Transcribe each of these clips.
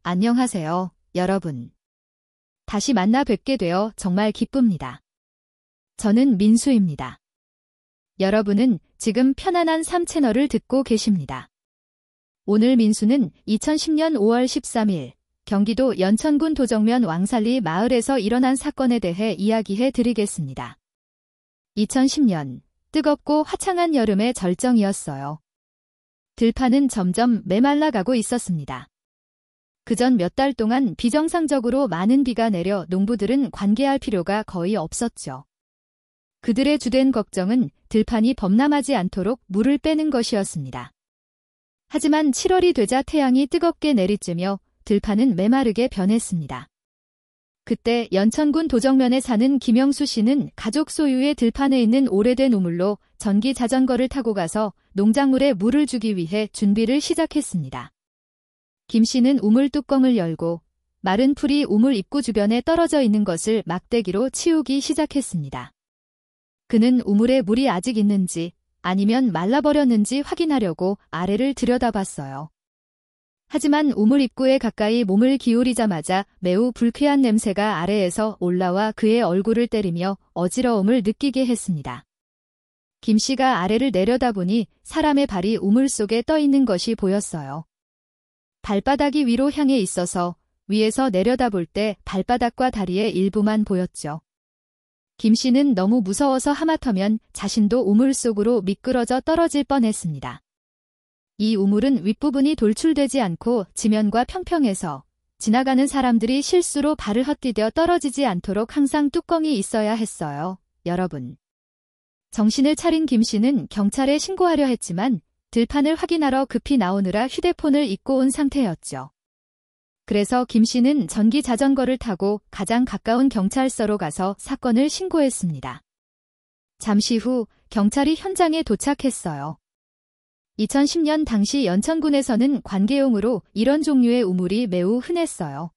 안녕하세요, 여러분. 다시 만나 뵙게 되어 정말 기쁩니다. 저는 민수입니다. 여러분은 지금 편안한 삶 채널을 듣고 계십니다. 오늘 민수는 2010년 5월 13일 경기도 연천군 도정면 왕살리 마을에서 일어난 사건에 대해 이야기해 드리겠습니다. 2010년 뜨겁고 화창한 여름의 절정이었어요. 들판은 점점 메말라가고 있었습니다. 그전 몇 달 동안 비정상적으로 많은 비가 내려 농부들은 관계할 필요가 거의 없었죠. 그들의 주된 걱정은 들판이 범람하지 않도록 물을 빼는 것이었습니다. 하지만 7월이 되자 태양이 뜨겁게 내리쬐며 들판은 메마르게 변했습니다. 그때 연천군 도정면에 사는 김영수 씨는 가족 소유의 들판에 있는 오래된 우물로 전기 자전거를 타고 가서 농작물에 물을 주기 위해 준비를 시작했습니다. 김 씨는 우물 뚜껑을 열고 마른 풀이 우물 입구 주변에 떨어져 있는 것을 막대기로 치우기 시작했습니다. 그는 우물에 물이 아직 있는지 아니면 말라버렸는지 확인하려고 아래를 들여다봤어요. 하지만 우물 입구에 가까이 몸을 기울이자마자 매우 불쾌한 냄새가 아래에서 올라와 그의 얼굴을 때리며 어지러움을 느끼게 했습니다. 김 씨가 아래를 내려다보니 사람의 발이 우물 속에 떠 있는 것이 보였어요. 발바닥이 위로 향해 있어서 위에서 내려다볼 때 발바닥과 다리의 일부만 보였죠. 김 씨는 너무 무서워서 하마터면 자신도 우물 속으로 미끄러져 떨어질 뻔했습니다. 이 우물은 윗부분이 돌출되지 않고 지면과 평평해서 지나가는 사람들이 실수로 발을 헛디뎌 떨어지지 않도록 항상 뚜껑이 있어야 했어요, 여러분. 정신을 차린 김 씨는 경찰에 신고하려 했지만 들판을 확인하러 급히 나오느라 휴대폰을 잊고 온 상태였죠. 그래서 김 씨는 전기 자전거를 타고 가장 가까운 경찰서로 가서 사건을 신고했습니다. 잠시 후 경찰이 현장에 도착했어요. 2010년 당시 연천군에서는 관계용으로 이런 종류의 우물이 매우 흔했어요.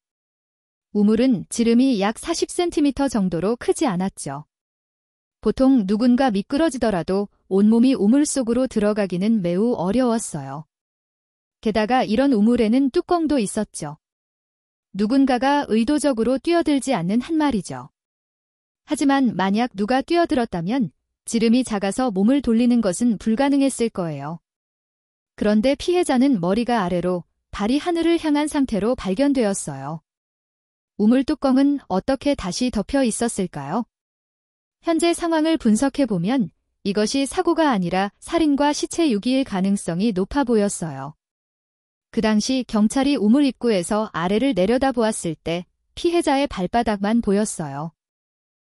우물은 지름이 약 40cm 정도로 크지 않았죠. 보통 누군가 미끄러지더라도 온몸이 우물 속으로 들어가기는 매우 어려웠어요. 게다가 이런 우물에는 뚜껑도 있었죠. 누군가가 의도적으로 뛰어들지 않는 한 말이죠. 하지만 만약 누가 뛰어들었다면 지름이 작아서 몸을 돌리는 것은 불가능했을 거예요. 그런데 피해자는 머리가 아래로 발이 하늘을 향한 상태로 발견되었어요. 우물 뚜껑은 어떻게 다시 덮여 있었을까요? 현재 상황을 분석해보면 이것이 사고가 아니라 살인과 시체 유기일 가능성이 높아 보였어요. 그 당시 경찰이 우물 입구에서 아래를 내려다보았을 때 피해자의 발바닥만 보였어요.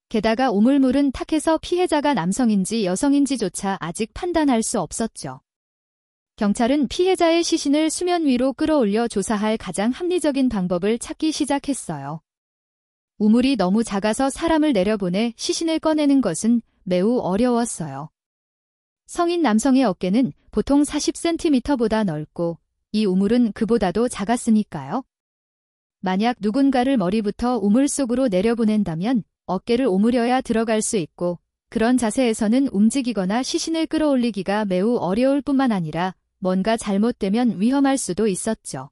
게다가 우물물은 탁해서 피해자가 남성인지 여성인지조차 아직 판단할 수 없었죠. 경찰은 피해자의 시신을 수면 위로 끌어올려 조사할 가장 합리적인 방법을 찾기 시작했어요. 우물이 너무 작아서 사람을 내려보내 시신을 꺼내는 것은 매우 어려웠어요. 성인 남성의 어깨는 보통 40cm보다 넓고 이 우물은 그보다도 작았으니까요. 만약 누군가를 머리부터 우물 속으로 내려보낸다면 어깨를 오므려야 들어갈 수 있고 그런 자세에서는 움직이거나 시신을 끌어올리기가 매우 어려울 뿐만 아니라 뭔가 잘못되면 위험할 수도 있었죠.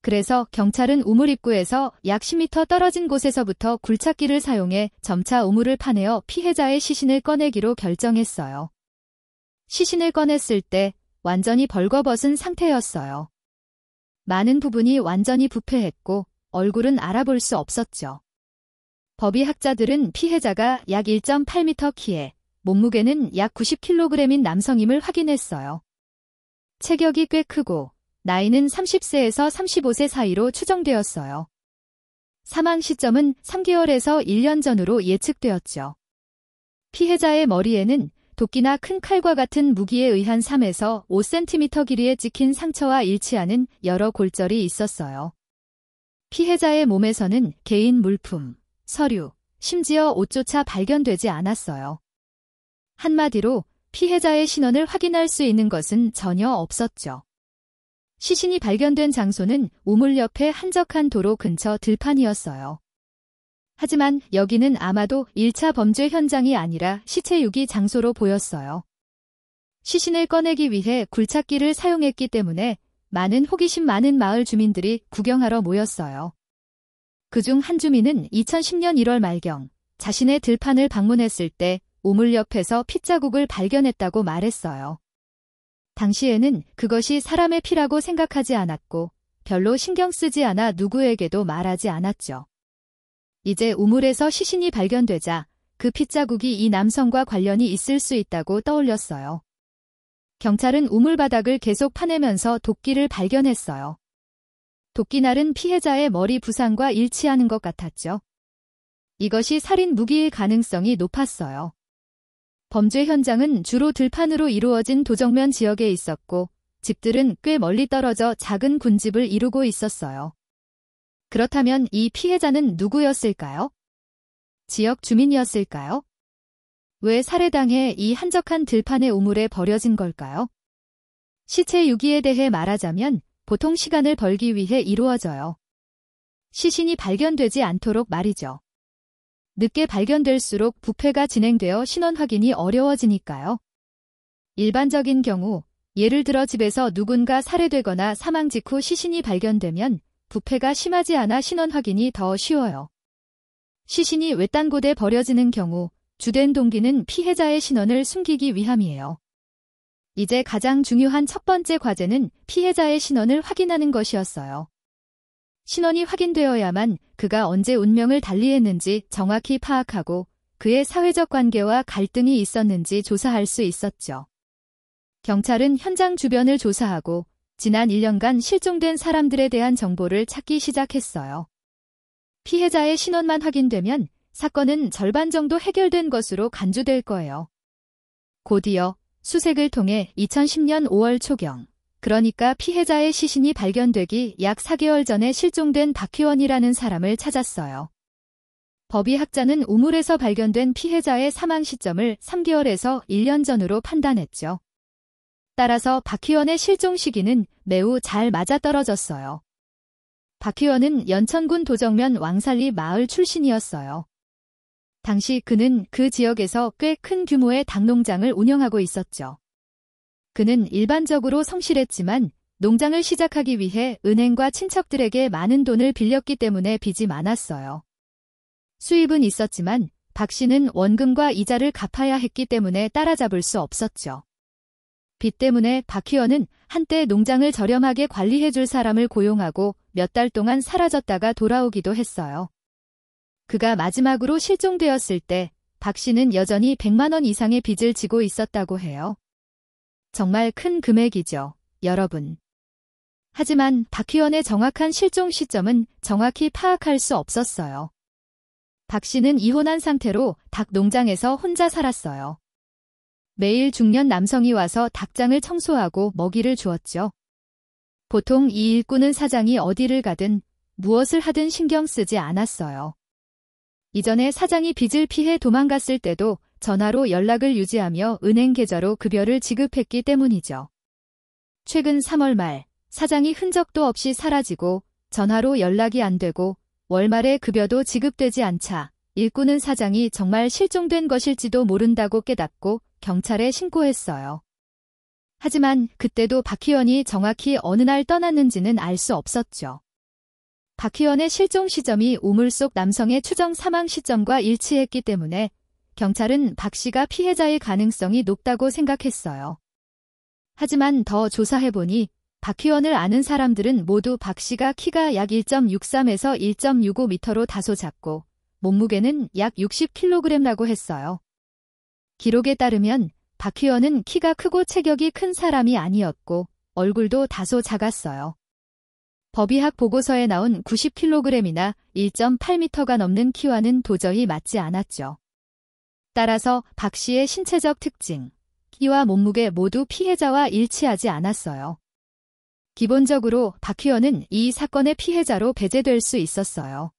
그래서 경찰은 우물 입구에서 약 10m 떨어진 곳에서부터 굴착기를 사용해 점차 우물을 파내어 피해자의 시신을 꺼내기로 결정했어요. 시신을 꺼냈을 때 완전히 벌거벗은 상태였어요. 많은 부분이 완전히 부패했고 얼굴은 알아볼 수 없었죠. 법의학자들은 피해자가 약 1.8m 키에 몸무게는 약 90kg인 남성임을 확인했어요. 체격이 꽤 크고 나이는 30세에서 35세 사이로 추정되었어요. 사망 시점은 3개월에서 1년 전으로 예측되었죠. 피해자의 머리에는 도끼나 큰 칼과 같은 무기에 의한 3에서 5cm 길이에 찍힌 상처와 일치하는 여러 골절이 있었어요. 피해자의 몸에서는 개인 물품, 서류, 심지어 옷조차 발견되지 않았어요. 한마디로 피해자의 신원을 확인할 수 있는 것은 전혀 없었죠. 시신이 발견된 장소는 우물 옆의 한적한 도로 근처 들판이었어요. 하지만 여기는 아마도 1차 범죄 현장이 아니라 시체 유기 장소로 보였어요. 시신을 꺼내기 위해 굴착기를 사용했기 때문에 많은 호기심 많은 마을 주민들이 구경하러 모였어요. 그중 한 주민은 2010년 1월 말경 자신의 들판을 방문했을 때 우물 옆에서 핏자국을 발견했다고 말했어요. 당시에는 그것이 사람의 피라고 생각하지 않았고 별로 신경 쓰지 않아 누구에게도 말하지 않았죠. 이제 우물에서 시신이 발견되자 그 핏자국이 이 남성과 관련이 있을 수 있다고 떠올렸어요. 경찰은 우물 바닥을 계속 파내면서 도끼를 발견했어요. 도끼날은 피해자의 머리 부상과 일치하는 것 같았죠. 이것이 살인 무기일 가능성이 높았어요. 범죄 현장은 주로 들판으로 이루어진 도정면 지역에 있었고 집들은 꽤 멀리 떨어져 작은 군집을 이루고 있었어요. 그렇다면 이 피해자는 누구였을까요? 지역 주민이었을까요? 왜 살해당해 이 한적한 들판의 우물에 버려진 걸까요? 시체 유기에 대해 말하자면 보통 시간을 벌기 위해 이루어져요. 시신이 발견되지 않도록 말이죠. 늦게 발견될수록 부패가 진행되어 신원 확인이 어려워지니까요. 일반적인 경우 예를 들어 집에서 누군가 살해되거나 사망 직후 시신이 발견되면 부패가 심하지 않아 신원 확인이 더 쉬워요. 시신이 외딴 곳에 버려지는 경우 주된 동기는 피해자의 신원을 숨기기 위함이에요. 이제 가장 중요한 첫 번째 과제는 피해자의 신원을 확인하는 것이었어요. 신원이 확인되어야만 그가 언제 운명을 달리했는지 정확히 파악하고 그의 사회적 관계와 갈등이 있었는지 조사할 수 있었죠. 경찰은 현장 주변을 조사하고 지난 1년간 실종된 사람들에 대한 정보를 찾기 시작했어요. 피해자의 신원만 확인되면 사건은 절반 정도 해결된 것으로 간주될 거예요. 곧이어 수색을 통해 2010년 5월 초경, 그러니까 피해자의 시신이 발견되기 약 4개월 전에 실종된 박희원이라는 사람을 찾았어요. 법의학자는 우물에서 발견된 피해자의 사망 시점을 3개월에서 1년 전으로 판단했죠. 따라서 박희원의 실종 시기는 매우 잘 맞아떨어졌어요. 박희원은 연천군 도정면 왕살리 마을 출신이었어요. 당시 그는 그 지역에서 꽤 큰 규모의 닭농장을 운영하고 있었죠. 그는 일반적으로 성실했지만 농장을 시작하기 위해 은행과 친척들에게 많은 돈을 빌렸기 때문에 빚이 많았어요. 수입은 있었지만 박 씨는 원금과 이자를 갚아야 했기 때문에 따라잡을 수 없었죠. 빚 때문에 박희원은 한때 농장을 저렴하게 관리해줄 사람을 고용하고 몇 달 동안 사라졌다가 돌아오기도 했어요. 그가 마지막으로 실종되었을 때 박 씨는 여전히 100만 원 이상의 빚을 지고 있었다고 해요. 정말 큰 금액이죠, 여러분. 하지만 박희원의 정확한 실종 시점은 정확히 파악할 수 없었어요. 박 씨는 이혼한 상태로 닭 농장에서 혼자 살았어요. 매일 중년 남성이 와서 닭장을 청소하고 먹이를 주었죠. 보통 이 일꾼은 사장이 어디를 가든 무엇을 하든 신경 쓰지 않았어요. 이전에 사장이 빚을 피해 도망갔을 때도 전화로 연락을 유지하며 은행 계좌로 급여를 지급했기 때문이죠. 최근 3월 말 사장이 흔적도 없이 사라지고 전화로 연락이 안 되고 월말에 급여도 지급되지 않자 일꾼은 사장이 정말 실종된 것일지도 모른다고 깨닫고 경찰에 신고했어요. 하지만 그때도 박희원이 정확히 어느 날 떠났는지는 알 수 없었죠. 박희원의 실종 시점이 우물 속 남성의 추정 사망 시점과 일치했기 때문에 경찰은 박 씨가 피해자일 가능성이 높다고 생각했어요. 하지만 더 조사해보니 박희원을 아는 사람들은 모두 박 씨가 키가 약 1.63에서 1.65m로 다소 작고 몸무게는 약 60kg라고 했어요. 기록에 따르면 박희원은 키가 크고 체격이 큰 사람이 아니었고 얼굴도 다소 작았어요. 법의학 보고서에 나온 90kg이나 1.8m가 넘는 키와는 도저히 맞지 않았죠. 따라서 박 씨의 신체적 특징, 키와 몸무게 모두 피해자와 일치하지 않았어요. 기본적으로 박희원은 이 사건의 피해자로 배제될 수 있었어요.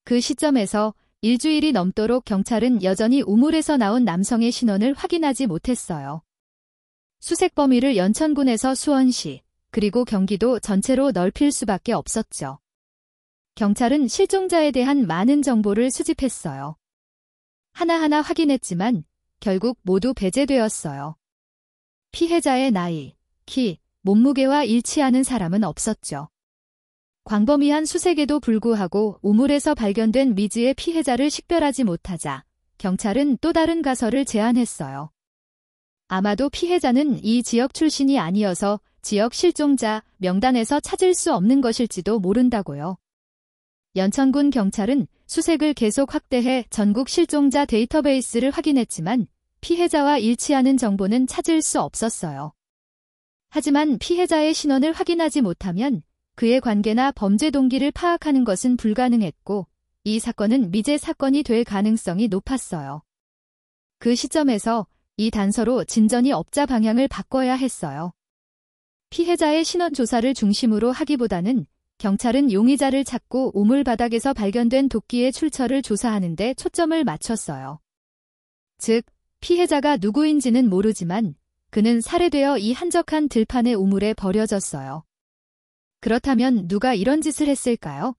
그 시점에서 일주일이 넘도록 경찰은 여전히 우물에서 나온 남성의 신원을 확인하지 못했어요. 수색 범위를 연천군에서 수원시, 그리고 경기도 전체로 넓힐 수밖에 없었죠. 경찰은 실종자에 대한 많은 정보를 수집했어요. 하나하나 확인했지만 결국 모두 배제되었어요. 피해자의 나이, 키, 몸무게와 일치하는 사람은 없었죠. 광범위한 수색에도 불구하고 우물에서 발견된 미지의 피해자를 식별하지 못하자 경찰은 또 다른 가설을 제안했어요. 아마도 피해자는 이 지역 출신이 아니어서 지역 실종자 명단에서 찾을 수 없는 것일지도 모른다고요. 연천군 경찰은 수색을 계속 확대해 전국 실종자 데이터베이스를 확인했지만 피해자와 일치하는 정보는 찾을 수 없었어요. 하지만 피해자의 신원을 확인하지 못하면 그의 관계나 범죄 동기를 파악하는 것은 불가능했고 이 사건은 미제 사건이 될 가능성이 높았어요. 그 시점에서 이 단서로 진전이 업자 방향을 바꿔야 했어요. 피해자의 신원 조사를 중심으로 하기보다는 경찰은 용의자를 찾고 우물 바닥에서 발견된 도끼의 출처를 조사하는 데 초점을 맞췄어요. 즉, 피해자가 누구인지는 모르지만 그는 살해되어 이 한적한 들판의 우물에 버려졌어요. 그렇다면 누가 이런 짓을 했을까요?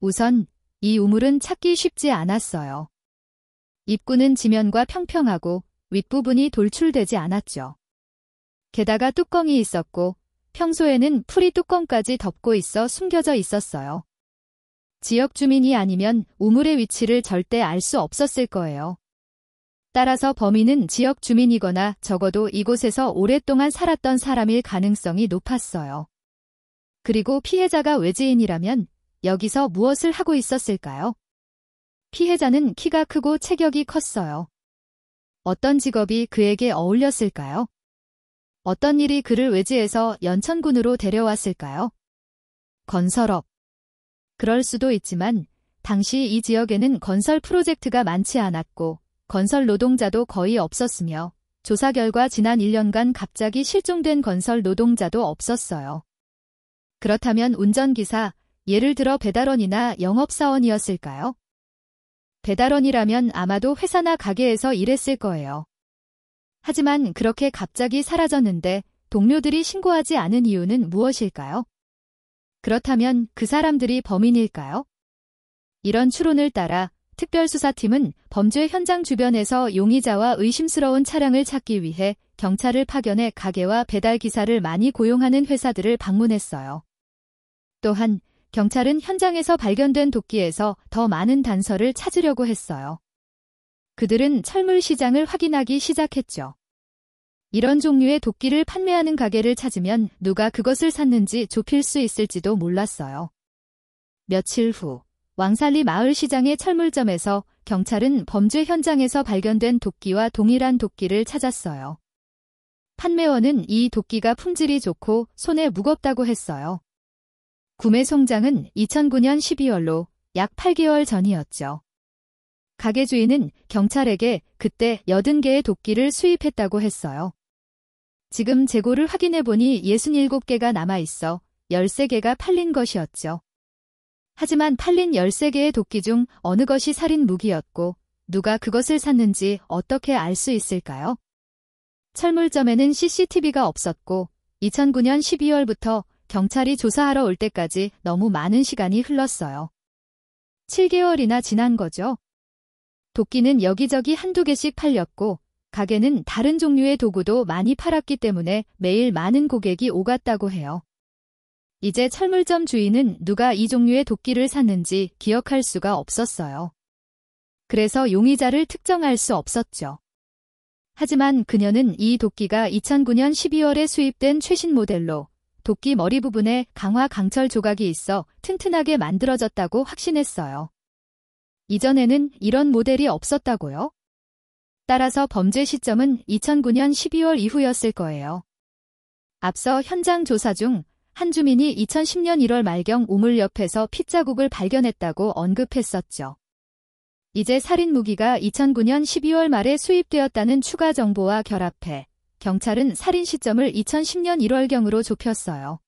우선 이 우물은 찾기 쉽지 않았어요. 입구는 지면과 평평하고 윗부분이 돌출되지 않았죠. 게다가 뚜껑이 있었고 평소에는 풀이 뚜껑까지 덮고 있어 숨겨져 있었어요. 지역 주민이 아니면 우물의 위치를 절대 알 수 없었을 거예요. 따라서 범인은 지역 주민이거나 적어도 이곳에서 오랫동안 살았던 사람일 가능성이 높았어요. 그리고 피해자가 외지인이라면 여기서 무엇을 하고 있었을까요? 피해자는 키가 크고 체격이 컸어요. 어떤 직업이 그에게 어울렸을까요? 어떤 일이 그를 외지에서 연천군으로 데려왔을까요? 건설업. 그럴 수도 있지만 당시 이 지역에는 건설 프로젝트가 많지 않았고 건설 노동자도 거의 없었으며 조사 결과 지난 1년간 갑자기 실종된 건설 노동자도 없었어요. 그렇다면 운전기사, 예를 들어 배달원이나 영업사원이었을까요? 배달원이라면 아마도 회사나 가게에서 일했을 거예요. 하지만 그렇게 갑자기 사라졌는데 동료들이 신고하지 않은 이유는 무엇일까요? 그렇다면 그 사람들이 범인일까요? 이런 추론을 따라 특별수사팀은 범죄 현장 주변에서 용의자와 의심스러운 차량을 찾기 위해 경찰을 파견해 가게와 배달기사를 많이 고용하는 회사들을 방문했어요. 또한 경찰은 현장에서 발견된 도끼에서 더 많은 단서를 찾으려고 했어요. 그들은 철물 시장을 확인하기 시작했죠. 이런 종류의 도끼를 판매하는 가게를 찾으면 누가 그것을 샀는지 좁힐 수 있을지도 몰랐어요. 며칠 후 왕살리 마을 시장의 철물점에서 경찰은 범죄 현장에서 발견된 도끼와 동일한 도끼를 찾았어요. 판매원은 이 도끼가 품질이 좋고 손에 무겁다고 했어요. 구매 송장은 2009년 12월로 약 8개월 전이었죠. 가게 주인은 경찰에게 그때 80개의 도끼를 수입했다고 했어요. 지금 재고를 확인해보니 67개가 남아있어 13개가 팔린 것이었죠. 하지만 팔린 13개의 도끼 중 어느 것이 살인 무기였고 누가 그것을 샀는지 어떻게 알 수 있을까요? 철물점에는 CCTV가 없었고 2009년 12월부터 경찰이 조사하러 올 때까지 너무 많은 시간이 흘렀어요. 7개월이나 지난 거죠. 도끼는 여기저기 한두 개씩 팔렸고 가게는 다른 종류의 도구도 많이 팔았기 때문에 매일 많은 고객이 오갔다고 해요. 이제 철물점 주인은 누가 이 종류의 도끼를 샀는지 기억할 수가 없었어요. 그래서 용의자를 특정할 수 없었죠. 하지만 그녀는 이 도끼가 2009년 12월에 수입된 최신 모델로 도끼 머리 부분에 강화 강철 조각이 있어 튼튼하게 만들어졌다고 확신했어요. 이전에는 이런 모델이 없었다고요? 따라서 범죄 시점은 2009년 12월 이후였을 거예요. 앞서 현장 조사 중 한 주민이 2010년 1월 말경 우물 옆에서 핏자국을 발견했다고 언급했었죠. 이제 살인 무기가 2009년 12월 말에 수입되었다는 추가 정보와 결합해 경찰은 살인 시점을 2010년 1월경으로 좁혔어요.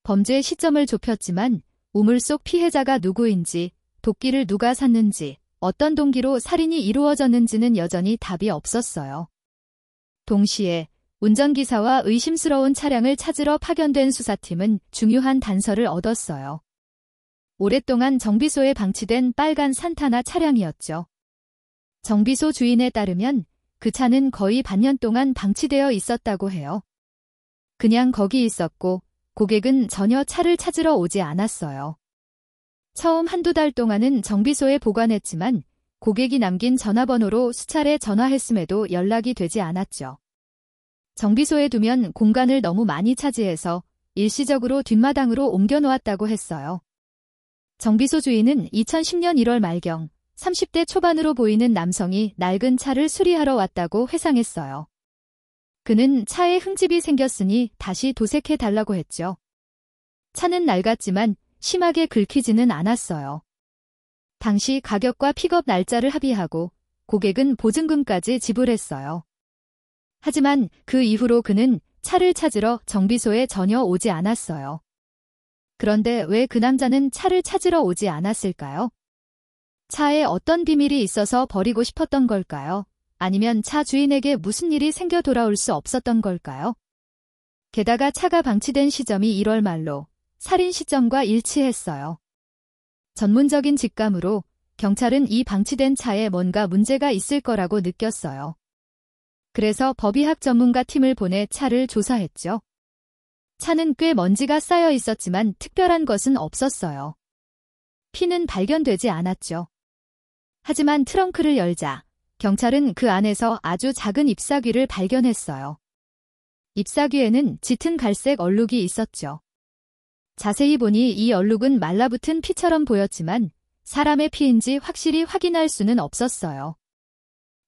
범죄 시점을 좁혔지만 우물 속 피해자가 누구인지, 도끼를 누가 샀는지, 어떤 동기로 살인이 이루어졌는지는 여전히 답이 없었어요. 동시에 운전기사와 의심스러운 차량을 찾으러 파견된 수사팀은 중요한 단서를 얻었어요. 오랫동안 정비소에 방치된 빨간 산타나 차량이었죠. 정비소 주인에 따르면 그 차는 거의 반년 동안 방치되어 있었다고 해요. 그냥 거기 있었고 고객은 전혀 차를 찾으러 오지 않았어요. 처음 한두 달 동안은 정비소에 보관했지만 고객이 남긴 전화번호로 수차례 전화했음에도 연락이 되지 않았죠. 정비소에 두면 공간을 너무 많이 차지해서 일시적으로 뒷마당으로 옮겨놓았다고 했어요. 정비소 주인은 2010년 1월 말경 30대 초반으로 보이는 남성이 낡은 차를 수리하러 왔다고 회상했어요. 그는 차에 흠집이 생겼으니 다시 도색해 달라고 했죠. 차는 낡았지만 심하게 긁히지는 않았어요. 당시 가격과 픽업 날짜를 합의하고 고객은 보증금까지 지불했어요. 하지만 그 이후로 그는 차를 찾으러 정비소에 전혀 오지 않았어요. 그런데 왜 그 남자는 차를 찾으러 오지 않았을까요? 차에 어떤 비밀이 있어서 버리고 싶었던 걸까요? 아니면 차 주인에게 무슨 일이 생겨 돌아올 수 없었던 걸까요? 게다가 차가 방치된 시점이 1월 말로 살인 시점과 일치했어요. 전문적인 직감으로 경찰은 이 방치된 차에 뭔가 문제가 있을 거라고 느꼈어요. 그래서 법의학 전문가 팀을 보내 차를 조사했죠. 차는 꽤 먼지가 쌓여 있었지만 특별한 것은 없었어요. 피는 발견되지 않았죠. 하지만 트렁크를 열자 경찰은 그 안에서 아주 작은 잎사귀를 발견했어요. 잎사귀에는 짙은 갈색 얼룩이 있었죠. 자세히 보니 이 얼룩은 말라붙은 피처럼 보였지만 사람의 피인지 확실히 확인할 수는 없었어요.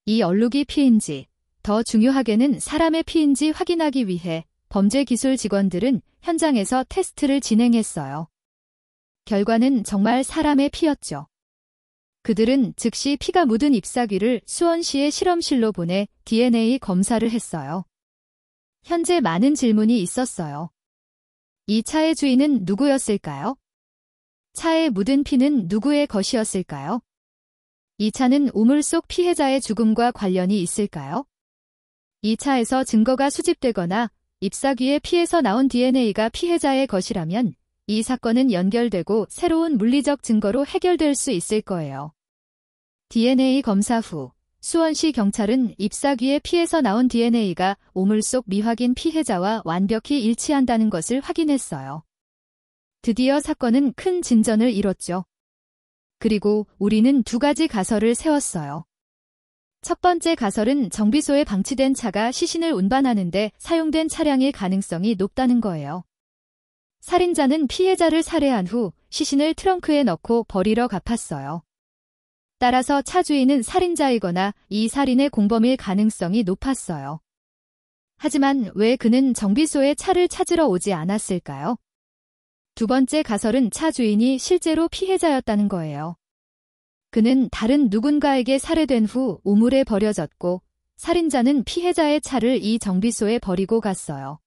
이 얼룩이 피인지, 더 중요하게는 사람의 피인지 확인하기 위해 범죄기술 직원들은 현장에서 테스트를 진행했어요. 결과는 정말 사람의 피였죠. 그들은 즉시 피가 묻은 잎사귀를 수원시의 실험실로 보내 DNA 검사를 했어요. 현재 많은 질문이 있었어요. 이 차의 주인은 누구였을까요? 차에 묻은 피는 누구의 것이었을까요? 이 차는 우물 속 피해자의 죽음과 관련이 있을까요? 이 차에서 증거가 수집되거나 잎사귀의 피에서 나온 DNA가 피해자의 것이라면 이 사건은 연결되고 새로운 물리적 증거로 해결될 수 있을 거예요. DNA 검사 후 수원시 경찰은 잎사귀의 피에서 나온 DNA가 우물 속 미확인 피해자와 완벽히 일치한다는 것을 확인했어요. 드디어 사건은 큰 진전을 이뤘죠. 그리고 우리는 두 가지 가설을 세웠어요. 첫 번째 가설은 정비소에 방치된 차가 시신을 운반하는데 사용된 차량일 가능성이 높다는 거예요. 살인자는 피해자를 살해한 후 시신을 트렁크에 넣고 버리러 갚았어요. 따라서 차 주인은 살인자이거나 이 살인의 공범일 가능성이 높았어요. 하지만 왜 그는 정비소에 차를 찾으러 오지 않았을까요? 두 번째 가설은 차 주인이 실제로 피해자였다는 거예요. 그는 다른 누군가에게 살해된 후 우물에 버려졌고 살인자는 피해자의 차를 이 정비소에 버리고 갔어요.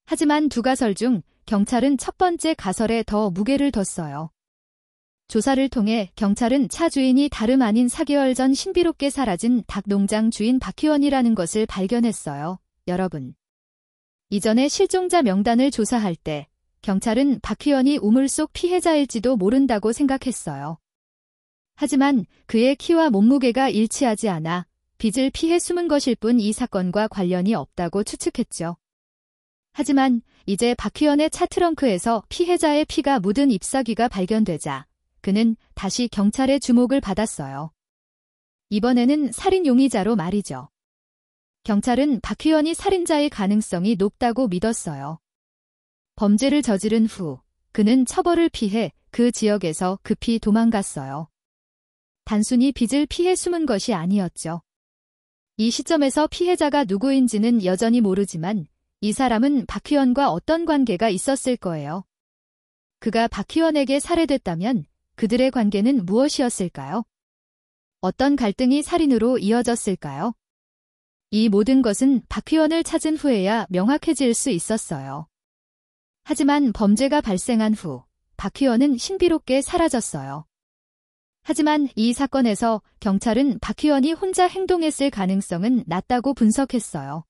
하지만 두 가설 중 경찰은 첫 번째 가설에 더 무게를 뒀어요. 조사를 통해 경찰은 차 주인이 다름 아닌 4개월 전 신비롭게 사라진 닭농장 주인 박희원이라는 것을 발견했어요. 여러분. 이전에 실종자 명단을 조사할 때 경찰은 박희원이 우물 속 피해자일지도 모른다고 생각했어요. 하지만 그의 키와 몸무게가 일치하지 않아 빚을 피해 숨은 것일 뿐 이 사건과 관련이 없다고 추측했죠. 하지만 이제 박희원의 차 트렁크에서 피해자의 피가 묻은 잎사귀가 발견되자 그는 다시 경찰의 주목을 받았어요. 이번에는 살인 용의자로 말이죠. 경찰은 박희원이 살인자의 가능성이 높다고 믿었어요. 범죄를 저지른 후 그는 처벌을 피해 그 지역에서 급히 도망갔어요. 단순히 빚을 피해 숨은 것이 아니었죠. 이 시점에서 피해자가 누구인지는 여전히 모르지만 이 사람은 박희원과 어떤 관계가 있었을 거예요. 그가 박희원에게 살해됐다면 그들의 관계는 무엇이었을까요? 어떤 갈등이 살인으로 이어졌을까요? 이 모든 것은 박희원을 찾은 후에야 명확해질 수 있었어요. 하지만 범죄가 발생한 후 박희원은 신비롭게 사라졌어요. 하지만 이 사건에서 경찰은 박희원이 혼자 행동했을 가능성은 낮다고 분석했어요.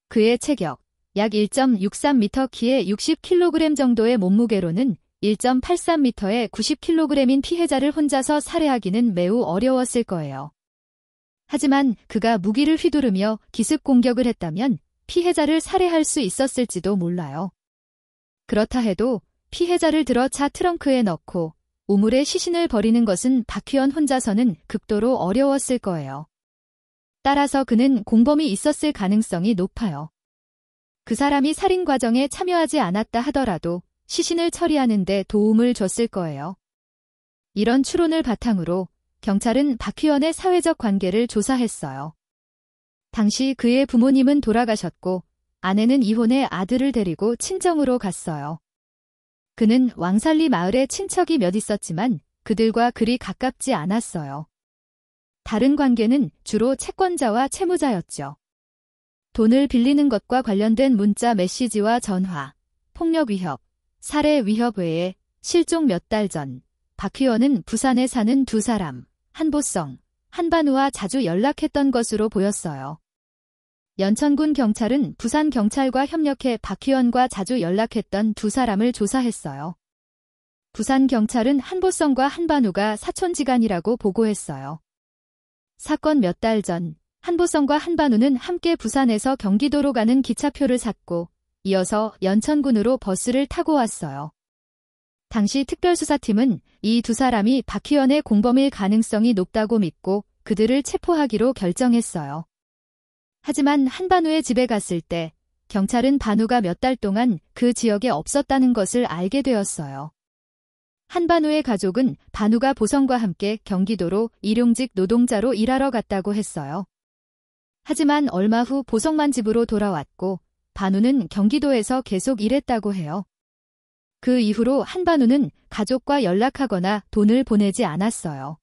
그의 체격, 약 1.63m 키에 60kg 정도의 몸무게로는 1.83m에 90kg인 피해자를 혼자서 살해하기는 매우 어려웠을 거예요. 하지만 그가 무기를 휘두르며 기습 공격을 했다면 피해자를 살해할 수 있었을지도 몰라요. 그렇다 해도 피해자를 들어 차 트렁크에 넣고 우물에 시신을 버리는 것은 박희원 혼자서는 극도로 어려웠을 거예요. 따라서 그는 공범이 있었을 가능성이 높아요. 그 사람이 살인 과정에 참여하지 않았다 하더라도 시신을 처리하는 데 도움을 줬을 거예요. 이런 추론을 바탕으로 경찰은 박희원의 사회적 관계를 조사했어요. 당시 그의 부모님은 돌아가셨고 아내는 이혼해 아들을 데리고 친정으로 갔어요. 그는 왕살리 마을에 친척이 몇 있었지만 그들과 그리 가깝지 않았어요. 다른 관계는 주로 채권자와 채무자였죠. 돈을 빌리는 것과 관련된 문자 메시지와 전화, 폭력 위협, 살해 위협 외에 실종 몇 달 전 박희원은 부산에 사는 두 사람, 한보성, 한반우와 자주 연락했던 것으로 보였어요. 연천군 경찰은 부산 경찰과 협력해 박희원과 자주 연락했던 두 사람을 조사했어요. 부산 경찰은 한보성과 한반우가 사촌지간이라고 보고했어요. 사건 몇 달 전 한보성과 한반우는 함께 부산에서 경기도로 가는 기차표를 샀고 이어서 연천군으로 버스를 타고 왔어요. 당시 특별수사팀은 이 두 사람이 박희원의 공범일 가능성이 높다고 믿고 그들을 체포하기로 결정했어요. 하지만 한반우의 집에 갔을 때 경찰은 반우가 몇 달 동안 그 지역에 없었다는 것을 알게 되었어요. 한반우의 가족은 반우가 보성과 함께 경기도로 일용직 노동자로 일하러 갔다고 했어요. 하지만 얼마 후 보성만 집으로 돌아왔고 반우는 경기도에서 계속 일했다고 해요. 그 이후로 한반우는 가족과 연락하거나 돈을 보내지 않았어요.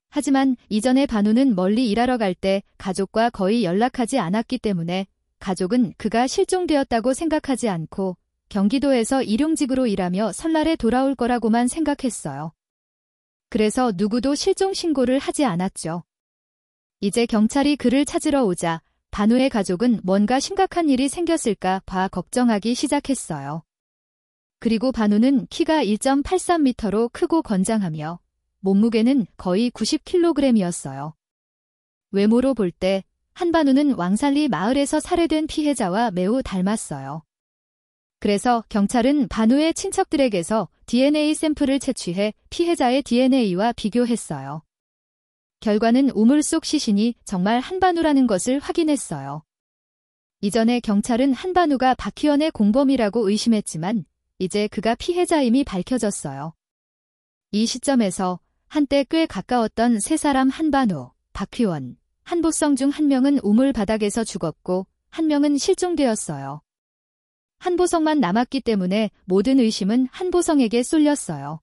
하지만 이전에 반우는 멀리 일하러 갈 때 가족과 거의 연락하지 않았기 때문에 가족은 그가 실종되었다고 생각하지 않고 경기도에서 일용직으로 일하며 설날에 돌아올 거라고만 생각했어요. 그래서 누구도 실종 신고를 하지 않았죠. 이제 경찰이 그를 찾으러 오자 반우의 가족은 뭔가 심각한 일이 생겼을까 봐 걱정하기 시작했어요. 그리고 반우는 키가 1.83m로 크고 건장하며 몸무게는 거의 90kg이었어요. 외모로 볼 때 한반우는 왕살리 마을에서 살해된 피해자와 매우 닮았어요. 그래서 경찰은 반우의 친척들에게서 DNA 샘플을 채취해 피해자의 DNA와 비교했어요. 결과는 우물 속 시신이 정말 한반우라는 것을 확인했어요. 이전에 경찰은 한반우가 박희원의 공범이라고 의심했지만 이제 그가 피해자임이 밝혀졌어요. 이 시점에서 한때 꽤 가까웠던 세 사람 한반우, 박희원, 한보성 중 한 명은 우물 바닥에서 죽었고 한 명은 실종되었어요. 한보성만 남았기 때문에 모든 의심은 한보성에게 쏠렸어요.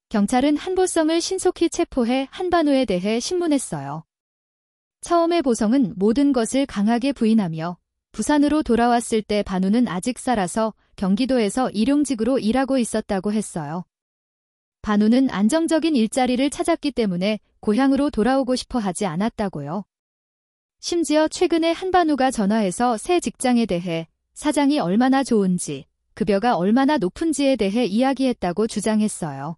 경찰은 한보성을 신속히 체포해 한반우에 대해 신문했어요. 처음에 보성은 모든 것을 강하게 부인하며 부산으로 돌아왔을 때 반우는 아직 살아서 경기도에서 일용직으로 일하고 있었다고 했어요. 반우는 안정적인 일자리를 찾았기 때문에 고향으로 돌아오고 싶어 하지 않았다고요. 심지어 최근에 한반우가 전화해서 새 직장에 대해 사장이 얼마나 좋은지, 급여가 얼마나 높은지에 대해 이야기했다고 주장했어요.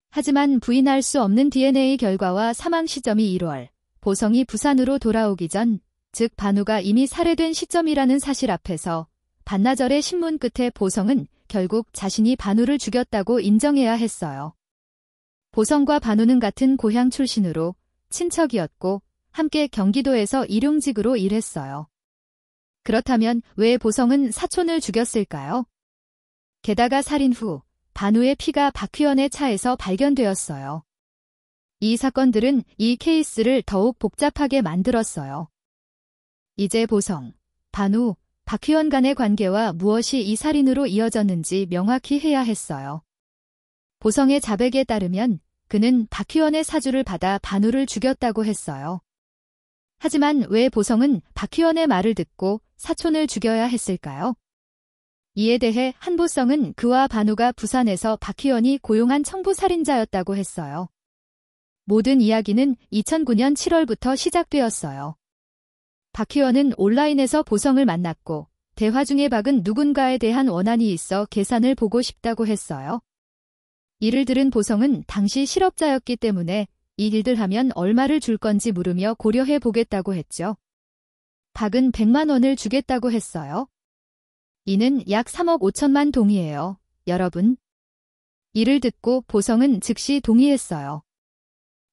하지만 부인할 수 없는 DNA 결과와 사망 시점이 1월, 보성이 부산으로 돌아오기 전, 즉 반우가 이미 살해된 시점이라는 사실 앞에서 반나절의 신문 끝에 보성은 결국 자신이 반우를 죽였다고 인정해야 했어요. 보성과 반우는 같은 고향 출신으로 친척이었고 함께 경기도에서 일용직으로 일했어요. 그렇다면 왜 보성은 사촌을 죽였을까요? 게다가 살인 후 반우의 피가 박희원의 차에서 발견되었어요. 이 사건들은 이 케이스를 더욱 복잡하게 만들었어요. 이제 보성, 반우, 박희원 간의 관계와 무엇이 이 살인으로 이어졌는지 명확히 해야 했어요. 보성의 자백에 따르면 그는 박희원의 사주를 받아 반우를 죽였다고 했어요. 하지만 왜 보성은 박희원의 말을 듣고 사촌을 죽여야 했을까요? 이에 대해 한보성은 그와 반우가 부산에서 박희원이 고용한 청부살인자였다고 했어요. 모든 이야기는 2009년 7월부터 시작되었어요. 박희원은 온라인에서 보성을 만났고 대화 중에 박은 누군가에 대한 원한이 있어 계산을 보고 싶다고 했어요. 이를 들은 보성은 당시 실업자였기 때문에 이 일들 하면 얼마를 줄 건지 물으며 고려해 보겠다고 했죠. 박은 100만 원을 주겠다고 했어요. 이는 약 3억 5천만 동이에요, 여러분. 이를 듣고 보성은 즉시 동의했어요.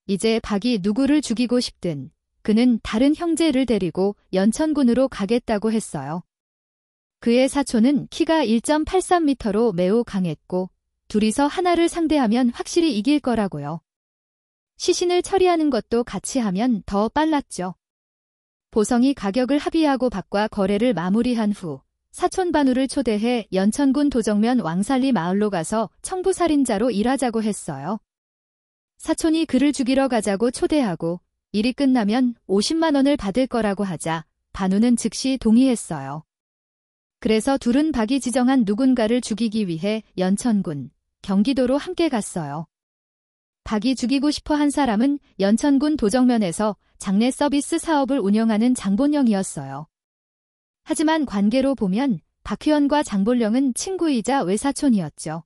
이제 박이 누구를 죽이고 싶든 그는 다른 형제를 데리고 연천군으로 가겠다고 했어요. 그의 사촌은 키가 1.83m로 매우 강했고 둘이서 하나를 상대하면 확실히 이길 거라고요. 시신을 처리하는 것도 같이 하면 더 빨랐죠. 보성이 가격을 합의하고 박과 거래를 마무리한 후 사촌 반우를 초대해 연천군 도정면 왕살리 마을로 가서 청부살인자로 일하자고 했어요. 사촌이 그를 죽이러 가자고 초대하고 일이 끝나면 50만 원을 받을 거라고 하자 반우는 즉시 동의했어요. 그래서 둘은 박이 지정한 누군가를 죽이기 위해 연천군, 경기도로 함께 갔어요. 박이 죽이고 싶어 한 사람은 연천군 도정면에서 장례 서비스 사업을 운영하는 장본영이었어요. 하지만 관계로 보면 박희원과 장본영은 친구이자 외사촌이었죠.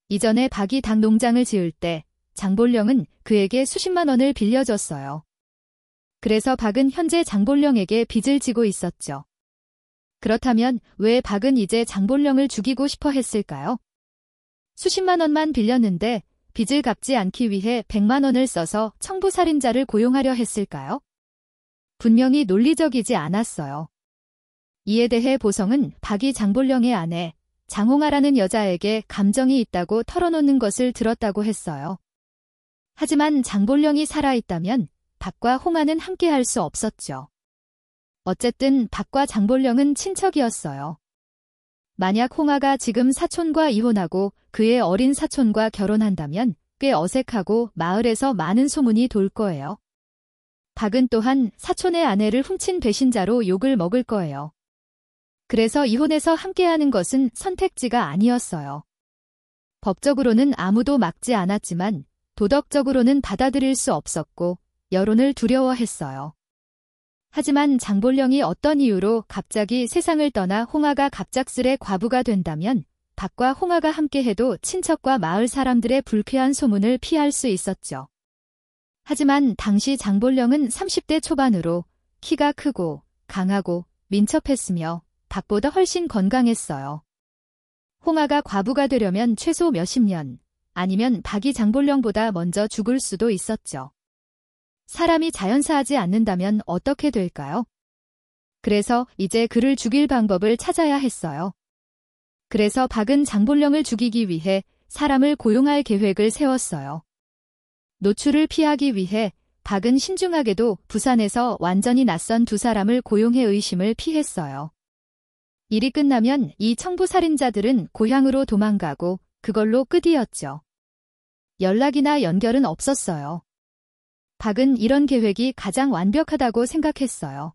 이전에 박이 닭 농장을 지을 때 장본영은 그에게 수십만 원을 빌려줬어요. 그래서 박은 현재 장본영에게 빚을 지고 있었죠. 그렇다면 왜 박은 이제 장본영을 죽이고 싶어 했을까요? 수십만 원만 빌렸는데 빚을 갚지 않기 위해 100만 원을 써서 청부살인자를 고용하려 했을까요? 분명히 논리적이지 않았어요. 이에 대해 보성은 박이 장본영의 아내 장홍아라는 여자에게 감정이 있다고 털어놓는 것을 들었다고 했어요. 하지만 장본영이 살아있다면 박과 홍아는 함께할 수 없었죠. 어쨌든 박과 장본영은 친척이었어요. 만약 홍아가 지금 사촌과 이혼하고 그의 어린 사촌과 결혼한다면 꽤 어색하고 마을에서 많은 소문이 돌 거예요. 박은 또한 사촌의 아내를 훔친 배신자로 욕을 먹을 거예요. 그래서 이혼해서 함께하는 것은 선택지가 아니었어요. 법적으로는 아무도 막지 않았지만 도덕적으로는 받아들일 수 없었고 여론을 두려워했어요. 하지만 장본영이 어떤 이유로 갑자기 세상을 떠나 홍아가 갑작스레 과부가 된다면 박과 홍아가 함께해도 친척과 마을 사람들의 불쾌한 소문을 피할 수 있었죠. 하지만 당시 장본영은 30대 초반으로 키가 크고 강하고 민첩했으며 박보다 훨씬 건강했어요. 홍아가 과부가 되려면 최소 몇십 년, 아니면 박이 장본영보다 먼저 죽을 수도 있었죠. 사람이 자연사하지 않는다면 어떻게 될까요? 그래서 이제 그를 죽일 방법을 찾아야 했어요. 그래서 박은 장본영을 죽이기 위해 사람을 고용할 계획을 세웠어요. 노출을 피하기 위해 박은 신중하게도 부산에서 완전히 낯선 두 사람을 고용해 의심을 피했어요. 일이 끝나면 이 청부살인자들은 고향으로 도망가고 그걸로 끝이었죠. 연락이나 연결은 없었어요. 박은 이런 계획이 가장 완벽하다고 생각했어요.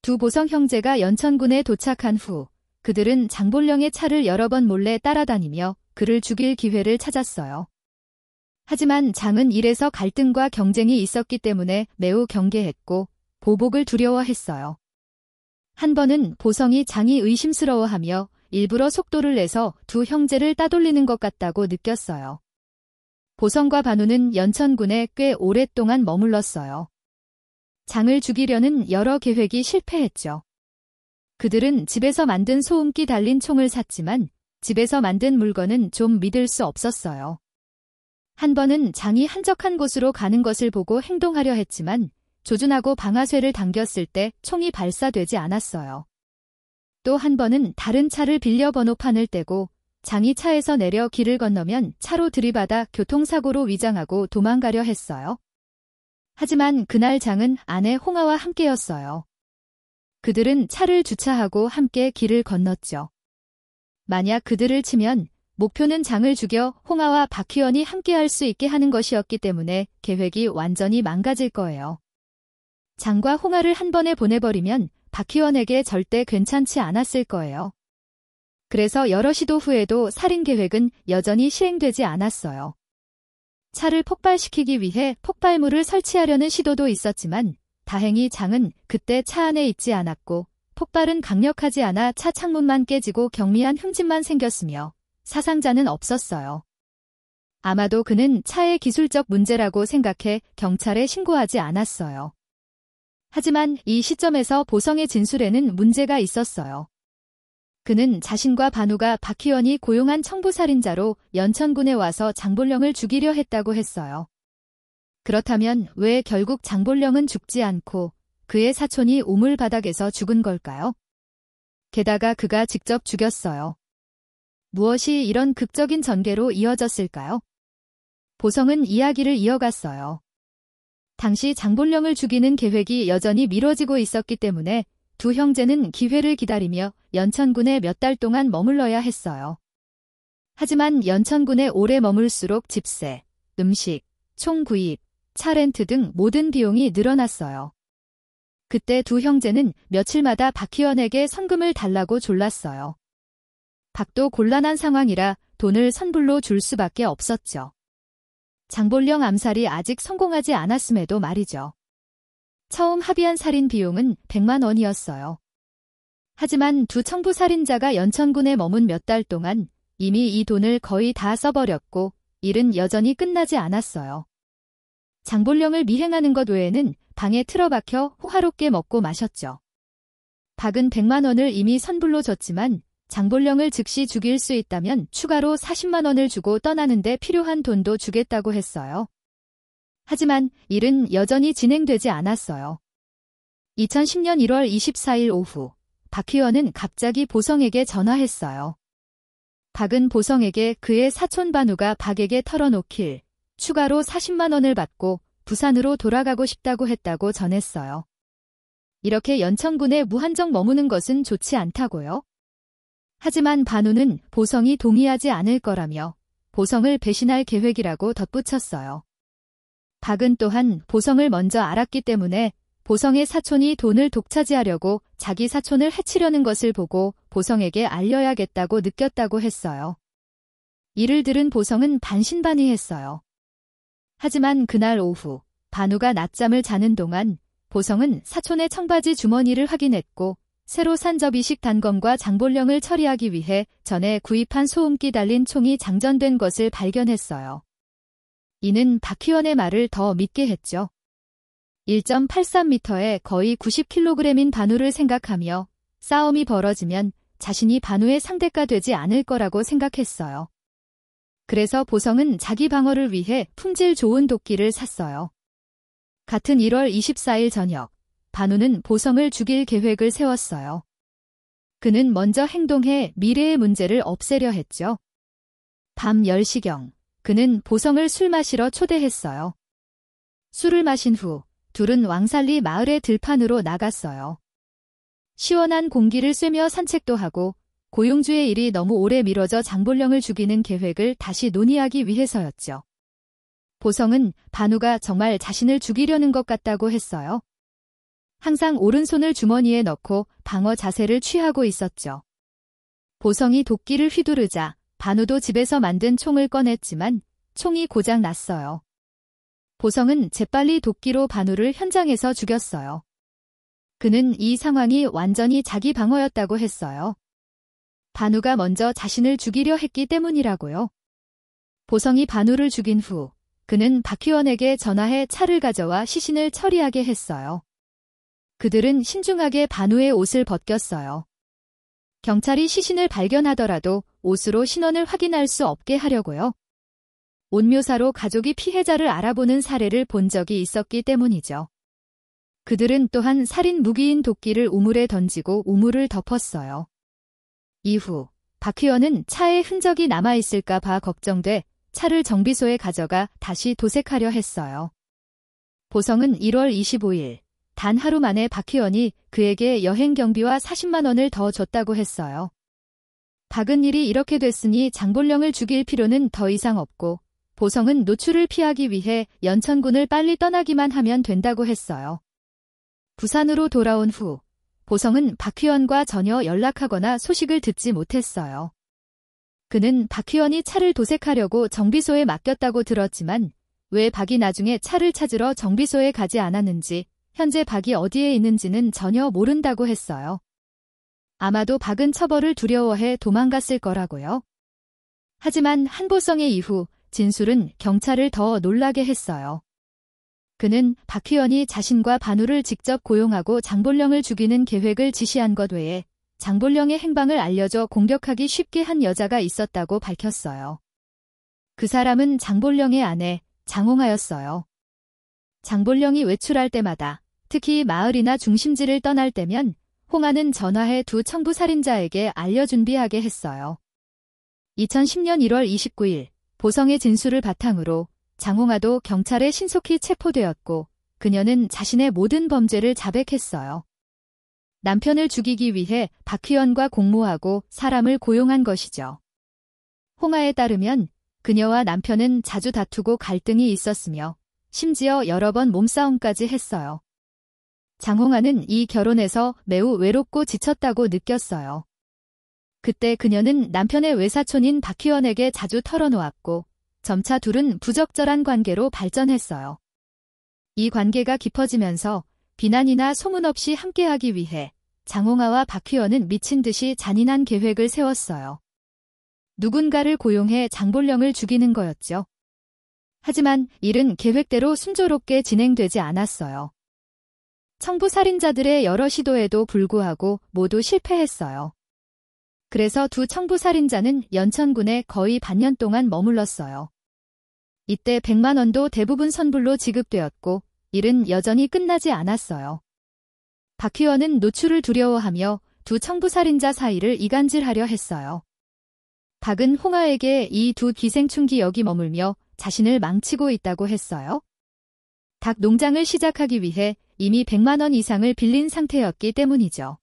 두 보성 형제가 연천군에 도착한 후 그들은 장본영의 차를 여러 번 몰래 따라다니며 그를 죽일 기회를 찾았어요. 하지만 장은 일에서 갈등과 경쟁이 있었기 때문에 매우 경계했고 보복을 두려워했어요. 한 번은 보성이 장이 의심스러워하며 일부러 속도를 내서 두 형제를 따돌리는 것 같다고 느꼈어요. 보성과 반우는 연천군에 꽤 오랫동안 머물렀어요. 장을 죽이려는 여러 계획이 실패했죠. 그들은 집에서 만든 소음기 달린 총을 샀지만 집에서 만든 물건은 좀 믿을 수 없었어요. 한 번은 장이 한적한 곳으로 가는 것을 보고 행동하려 했지만 조준하고 방아쇠를 당겼을 때 총이 발사되지 않았어요. 또 한 번은 다른 차를 빌려 번호판을 떼고 장이 차에서 내려 길을 건너면 차로 들이받아 교통사고로 위장하고 도망가려 했어요. 하지만 그날 장은 아내 홍아와 함께였어요. 그들은 차를 주차하고 함께 길을 건넜죠. 만약 그들을 치면 목표는 장을 죽여 홍아와 박희원이 함께할 수 있게 하는 것이었기 때문에 계획이 완전히 망가질 거예요. 장과 홍아를 한 번에 보내버리면 박희원에게 절대 괜찮지 않았을 거예요. 그래서 여러 시도 후에도 살인 계획은 여전히 시행되지 않았어요. 차를 폭발시키기 위해 폭발물을 설치하려는 시도도 있었지만 다행히 장은 그때 차 안에 있지 않았고 폭발은 강력하지 않아 차 창문만 깨지고 경미한 흠집만 생겼으며 사상자는 없었어요. 아마도 그는 차의 기술적 문제라고 생각해 경찰에 신고하지 않았어요. 하지만 이 시점에서 보성의 진술에는 문제가 있었어요. 그는 자신과 반우가 박희원이 고용한 청부살인자로 연천군에 와서 장본령을 죽이려 했다고 했어요. 그렇다면 왜 결국 장본령은 죽지 않고 그의 사촌이 우물바닥에서 죽은 걸까요? 게다가 그가 직접 죽였어요. 무엇이 이런 극적인 전개로 이어졌을까요? 보성은 이야기를 이어갔어요. 당시 장본령을 죽이는 계획이 여전히 미뤄지고 있었기 때문에 두 형제는 기회를 기다리며 연천군에 몇 달 동안 머물러야 했어요. 하지만 연천군에 오래 머물수록 집세, 음식, 총 구입, 차 렌트 등 모든 비용이 늘어났어요. 그때 두 형제는 며칠마다 박희원에게 선금을 달라고 졸랐어요. 박도 곤란한 상황이라 돈을 선불로 줄 수밖에 없었죠. 장본령 암살이 아직 성공하지 않았음에도 말이죠. 처음 합의한 살인 비용은 100만 원이었어요. 하지만 두 청부살인자가 연천군에 머문 몇 달 동안 이미 이 돈을 거의 다 써버렸고 일은 여전히 끝나지 않았어요. 장본령을 미행하는 것 외에는 방에 틀어박혀 호화롭게 먹고 마셨죠. 박은 100만 원을 이미 선불로 줬지만 장본령을 즉시 죽일 수 있다면 추가로 40만 원을 주고 떠나는데 필요한 돈도 주겠다고 했어요. 하지만 일은 여전히 진행되지 않았어요. 2010년 1월 24일 오후, 박희원은 갑자기 보성에게 전화했어요. 박은 보성에게 그의 사촌 반우가 박에게 털어놓길 추가로 40만 원을 받고 부산으로 돌아가고 싶다고 했다고 전했어요. 이렇게 연천군에 무한정 머무는 것은 좋지 않다고요? 하지만 반우는 보성이 동의하지 않을 거라며 보성을 배신할 계획이라고 덧붙였어요. 박은 또한 보성을 먼저 알았기 때문에 보성의 사촌이 돈을 독차지하려고 자기 사촌을 해치려는 것을 보고 보성에게 알려야겠다고 느꼈다고 했어요. 이를 들은 보성은 반신반의했어요. 하지만 그날 오후 반우가 낮잠을 자는 동안 보성은 사촌의 청바지 주머니를 확인했고 새로 산 접이식 단검과 장본령을 처리하기 위해 전에 구입한 소음기 달린 총이 장전된 것을 발견했어요. 이는 박희원의 말을 더 믿게 했죠. 1.83m에 거의 90kg인 반우를 생각하며 싸움이 벌어지면 자신이 반우의 상대가 되지 않을 거라고 생각했어요. 그래서 보성은 자기 방어를 위해 품질 좋은 도끼를 샀어요. 같은 1월 24일 저녁, 반우는 보성을 죽일 계획을 세웠어요. 그는 먼저 행동해 미래의 문제를 없애려 했죠. 밤 10시경, 그는 보성을 술 마시러 초대했어요. 술을 마신 후 둘은 왕살리 마을의 들판으로 나갔어요. 시원한 공기를 쐬며 산책도 하고 고용주의 일이 너무 오래 미뤄져 장본령을 죽이는 계획을 다시 논의하기 위해서였죠. 보성은 반우가 정말 자신을 죽이려는 것 같다고 했어요. 항상 오른손을 주머니에 넣고 방어 자세를 취하고 있었죠. 보성이 도끼를 휘두르자 반우도 집에서 만든 총을 꺼냈지만 총이 고장 났어요. 보성은 재빨리 도끼로 반우를 현장에서 죽였어요. 그는 이 상황이 완전히 자기 방어였다고 했어요. 반우가 먼저 자신을 죽이려 했기 때문이라고요. 보성이 반우를 죽인 후 그는 박희원에게 전화해 차를 가져와 시신을 처리하게 했어요. 그들은 신중하게 반우의 옷을 벗겼어요. 경찰이 시신을 발견하더라도 옷으로 신원을 확인할 수 없게 하려고요. 옷묘사로 가족이 피해자를 알아보는 사례를 본 적이 있었기 때문이죠. 그들은 또한 살인 무기인 도끼를 우물에 던지고 우물을 덮었어요. 이후 박희원은 차에 흔적이 남아있을까 봐 걱정돼 차를 정비소에 가져가 다시 도색하려 했어요. 보성은 1월 25일 단 하루 만에 박희원이 그에게 여행 경비와 40만 원을 더 줬다고 했어요. 박은 일이 이렇게 됐으니 장본령을 죽일 필요는 더 이상 없고 보성은 노출을 피하기 위해 연천군을 빨리 떠나기만 하면 된다고 했어요. 부산으로 돌아온 후 보성은 박희원과 전혀 연락하거나 소식을 듣지 못했어요. 그는 박희원이 차를 도색하려고 정비소에 맡겼다고 들었지만 왜 박이 나중에 차를 찾으러 정비소에 가지 않았는지 현재 박이 어디에 있는지는 전혀 모른다고 했어요. 아마도 박은 처벌을 두려워해 도망갔을 거라고요. 하지만 한보성의 이후 진술은 경찰을 더 놀라게 했어요. 그는 박 의원이 자신과 반우를 직접 고용하고 장본령을 죽이는 계획을 지시한 것 외에 장본령의 행방을 알려줘 공격하기 쉽게 한 여자가 있었다고 밝혔어요. 그 사람은 장본령의 아내 장홍하였어요. 장본령이 외출할 때마다, 특히 마을이나 중심지를 떠날 때면 홍하는 전화해 두 청부 살인자에게 알려 준비하게 했어요. 2010년 1월 29일 보성의 진술을 바탕으로 장홍하도 경찰에 신속히 체포되었고 그녀는 자신의 모든 범죄를 자백했어요. 남편을 죽이기 위해 박 의원과 공모하고 사람을 고용한 것이죠. 홍하에 따르면 그녀와 남편은 자주 다투고 갈등이 있었으며 심지어 여러 번 몸싸움까지 했어요. 장홍하는 이 결혼에서 매우 외롭고 지쳤다고 느꼈어요. 그때 그녀는 남편의 외사촌인 박 의원에게 자주 털어놓았고 점차 둘은 부적절한 관계로 발전했어요. 이 관계가 깊어지면서 비난이나 소문 없이 함께하기 위해 장홍하와 박 의원은 미친 듯이 잔인한 계획을 세웠어요. 누군가를 고용해 장본령을 죽이는 거였죠. 하지만 일은 계획대로 순조롭게 진행되지 않았어요. 청부 살인자들의 여러 시도에도 불구하고 모두 실패했어요. 그래서 두 청부 살인자는 연천군에 거의 반년 동안 머물렀어요. 이때 100만 원도 대부분 선불로 지급되었고 일은 여전히 끝나지 않았어요. 박 의원은 노출을 두려워하며 두 청부 살인자 사이를 이간질하려 했어요. 박은 홍하에게 이 두 기생충기 여기 머물며 자신을 망치고 있다고 했어요. 닭 농장을 시작하기 위해 이미 100만 원 이상을 빌린 상태였기 때문이죠.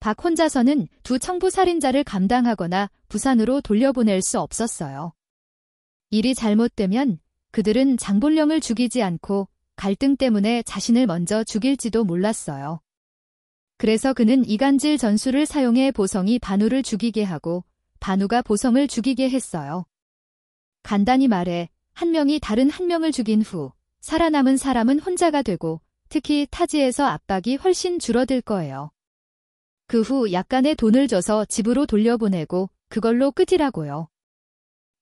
박 혼자서는 두 청부 살인자를 감당하거나 부산으로 돌려보낼 수 없었어요. 일이 잘못되면 그들은 장본령을 죽이지 않고 갈등 때문에 자신을 먼저 죽일지도 몰랐어요. 그래서 그는 이간질 전술을 사용해 보성이 반우를 죽이게 하고 반우가 보성을 죽이게 했어요. 간단히 말해 한 명이 다른 한 명을 죽인 후 살아남은 사람은 혼자가 되고 특히 타지에서 압박이 훨씬 줄어들 거예요. 그 후 약간의 돈을 줘서 집으로 돌려보내고 그걸로 끝이라고요.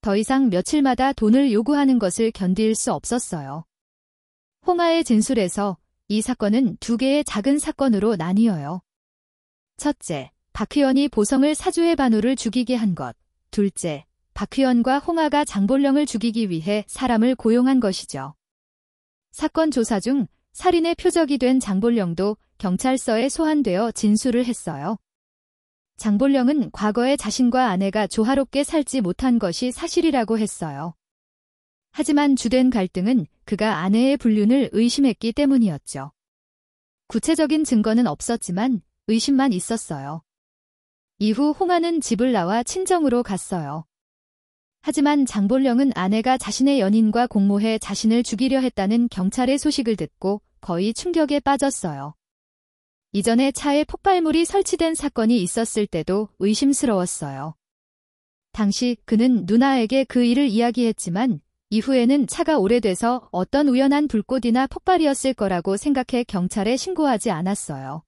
더 이상 며칠마다 돈을 요구하는 것을 견딜 수 없었어요. 홍하의 진술에서 이 사건은 두 개의 작은 사건으로 나뉘어요. 첫째, 박 의원이 보성을 사주해 반우를 죽이게 한 것. 둘째, 박 의원과 홍하가 장본령을 죽이기 위해 사람을 고용한 것이죠. 사건 조사 중 살인의 표적이 된 장본령도 경찰서에 소환되어 진술을 했어요. 장본령은 과거에 자신과 아내가 조화롭게 살지 못한 것이 사실이라고 했어요. 하지만 주된 갈등은 그가 아내의 불륜을 의심했기 때문이었죠. 구체적인 증거는 없었지만 의심만 있었어요. 이후 홍하는 집을 나와 친정으로 갔어요. 하지만 장본령은 아내가 자신의 연인과 공모해 자신을 죽이려 했다는 경찰의 소식을 듣고 거의 충격에 빠졌어요. 이전에 차에 폭발물이 설치된 사건이 있었을 때도 의심스러웠어요. 당시 그는 누나에게 그 일을 이야기했지만 이후에는 차가 오래돼서 어떤 우연한 불꽃이나 폭발이었을 거라고 생각해 경찰에 신고하지 않았어요.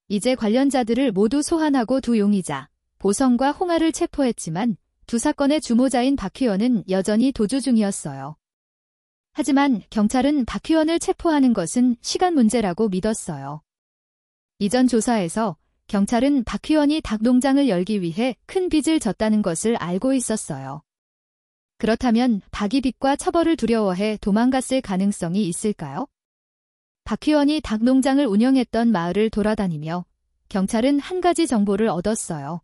이제 관련자들을 모두 소환하고 두 용의자, 보성과 홍하를 체포했지만 두 사건의 주모자인 박 의원은 여전히 도주 중이었어요. 하지만 경찰은 박 의원을 체포하는 것은 시간 문제라고 믿었어요. 이전 조사에서 경찰은 박 의원이 닭농장을 열기 위해 큰 빚을 졌다는 것을 알고 있었어요. 그렇다면 박이 빚과 처벌을 두려워해 도망갔을 가능성이 있을까요? 박 의원이 닭농장을 운영했던 마을을 돌아다니며 경찰은 한 가지 정보를 얻었어요.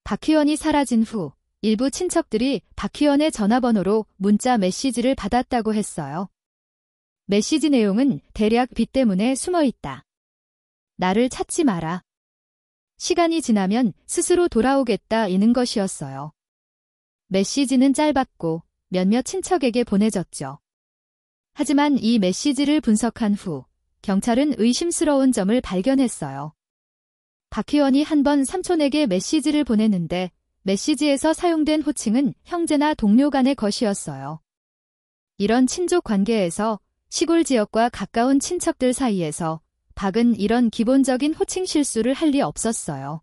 박 의원이 사라진 후 일부 친척들이 박 의원의 전화번호로 문자 메시지를 받았다고 했어요. 메시지 내용은 대략 빚 때문에 숨어있다. 나를 찾지 마라. 시간이 지나면 스스로 돌아오겠다 이는 것이었어요. 메시지는 짧았고 몇몇 친척에게 보내졌죠. 하지만 이 메시지를 분석한 후 경찰은 의심스러운 점을 발견했어요. 박 의원이 한 번 삼촌에게 메시지를 보냈는데 메시지에서 사용된 호칭은 형제나 동료 간의 것이었어요. 이런 친족 관계에서 시골 지역과 가까운 친척들 사이에서 박은 이런 기본적인 호칭 실수를 할 리 없었어요.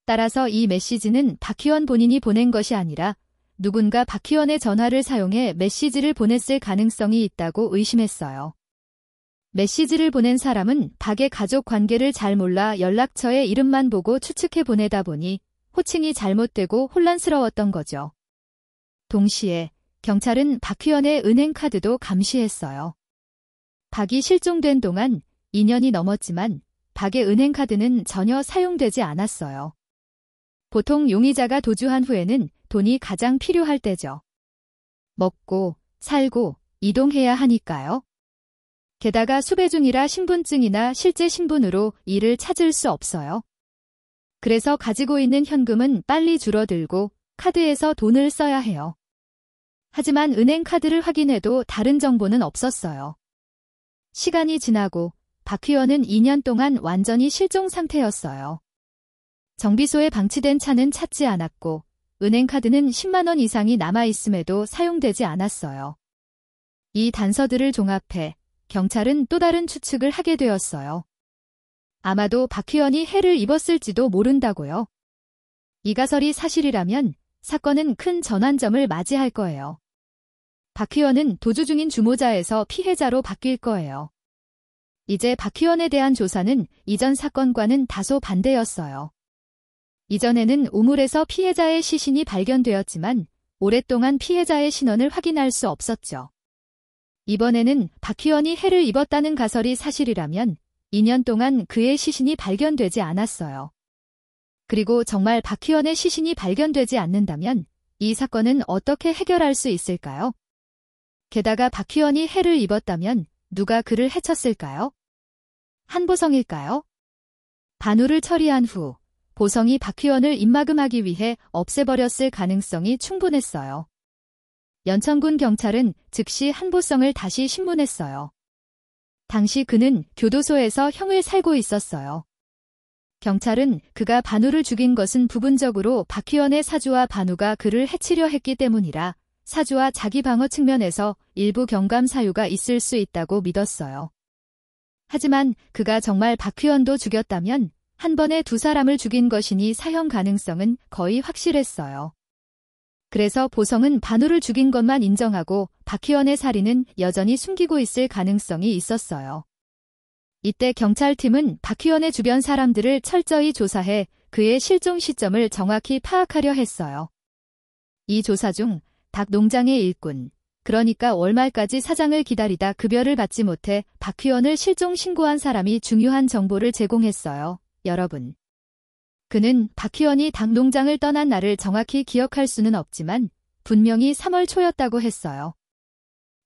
따라서 이 메시지는 박 의원 본인이 보낸 것이 아니라 누군가 박희원의 전화를 사용해 메시지를 보냈을 가능성이 있다고 의심했어요. 메시지를 보낸 사람은 박의 가족 관계를 잘 몰라 연락처의 이름만 보고 추측해 보내다 보니 호칭이 잘못되고 혼란스러웠던 거죠. 동시에 경찰은 박희원의 은행 카드도 감시했어요. 박이 실종된 동안 2년이 넘었지만 박의 은행 카드는 전혀 사용되지 않았어요. 보통 용의자가 도주한 후에는 돈이 가장 필요할 때죠. 먹고, 살고, 이동해야 하니까요. 게다가 수배 중이라 신분증이나 실제 신분으로 일을 찾을 수 없어요. 그래서 가지고 있는 현금은 빨리 줄어들고 카드에서 돈을 써야 해요. 하지만 은행 카드를 확인해도 다른 정보는 없었어요. 시간이 지나고 박희원은 2년 동안 완전히 실종 상태였어요. 정비소에 방치된 차는 찾지 않았고 은행 카드는 10만 원 이상이 남아있음에도 사용되지 않았어요. 이 단서들을 종합해 경찰은 또 다른 추측을 하게 되었어요. 아마도 박희원이 해를 입었을지도 모른다고요. 이 가설이 사실이라면 사건은 큰 전환점을 맞이할 거예요. 박희원은 도주 중인 주모자에서 피해자로 바뀔 거예요. 이제 박희원에 대한 조사는 이전 사건과는 다소 반대였어요. 이전에는 우물에서 피해자의 시신이 발견되었지만 오랫동안 피해자의 신원을 확인할 수 없었죠. 이번에는 박희원이 해를 입었다는 가설이 사실이라면 2년 동안 그의 시신이 발견되지 않았어요. 그리고 정말 박희원의 시신이 발견되지 않는다면 이 사건은 어떻게 해결할 수 있을까요? 게다가 박희원이 해를 입었다면 누가 그를 해쳤을까요? 한보성일까요? 반우를 처리한 후 보성이 박희원을 입막음하기 위해 없애버렸을 가능성이 충분했어요. 연천군 경찰은 즉시 한보성을 다시 신문했어요. 당시 그는 교도소에서 형을 살고 있었어요. 경찰은 그가 반우를 죽인 것은 부분적으로 박희원의 사주와 반우가 그를 해치려 했기 때문이라 사주와 자기 방어 측면에서 일부 경감 사유가 있을 수 있다고 믿었어요. 하지만 그가 정말 박희원도 죽였다면 한 번에 두 사람을 죽인 것이니 사형 가능성은 거의 확실했어요. 그래서 보성은 반우를 죽인 것만 인정하고 박희원의 살인은 여전히 숨기고 있을 가능성이 있었어요. 이때 경찰팀은 박희원의 주변 사람들을 철저히 조사해 그의 실종 시점을 정확히 파악하려 했어요. 이 조사 중 닭 농장의 일꾼, 그러니까 월말까지 사장을 기다리다 급여를 받지 못해 박희원을 실종 신고한 사람이 중요한 정보를 제공했어요. 여러분. 그는 박희원이 닭 농장을 떠난 날을 정확히 기억할 수는 없지만 분명히 3월 초였다고 했어요.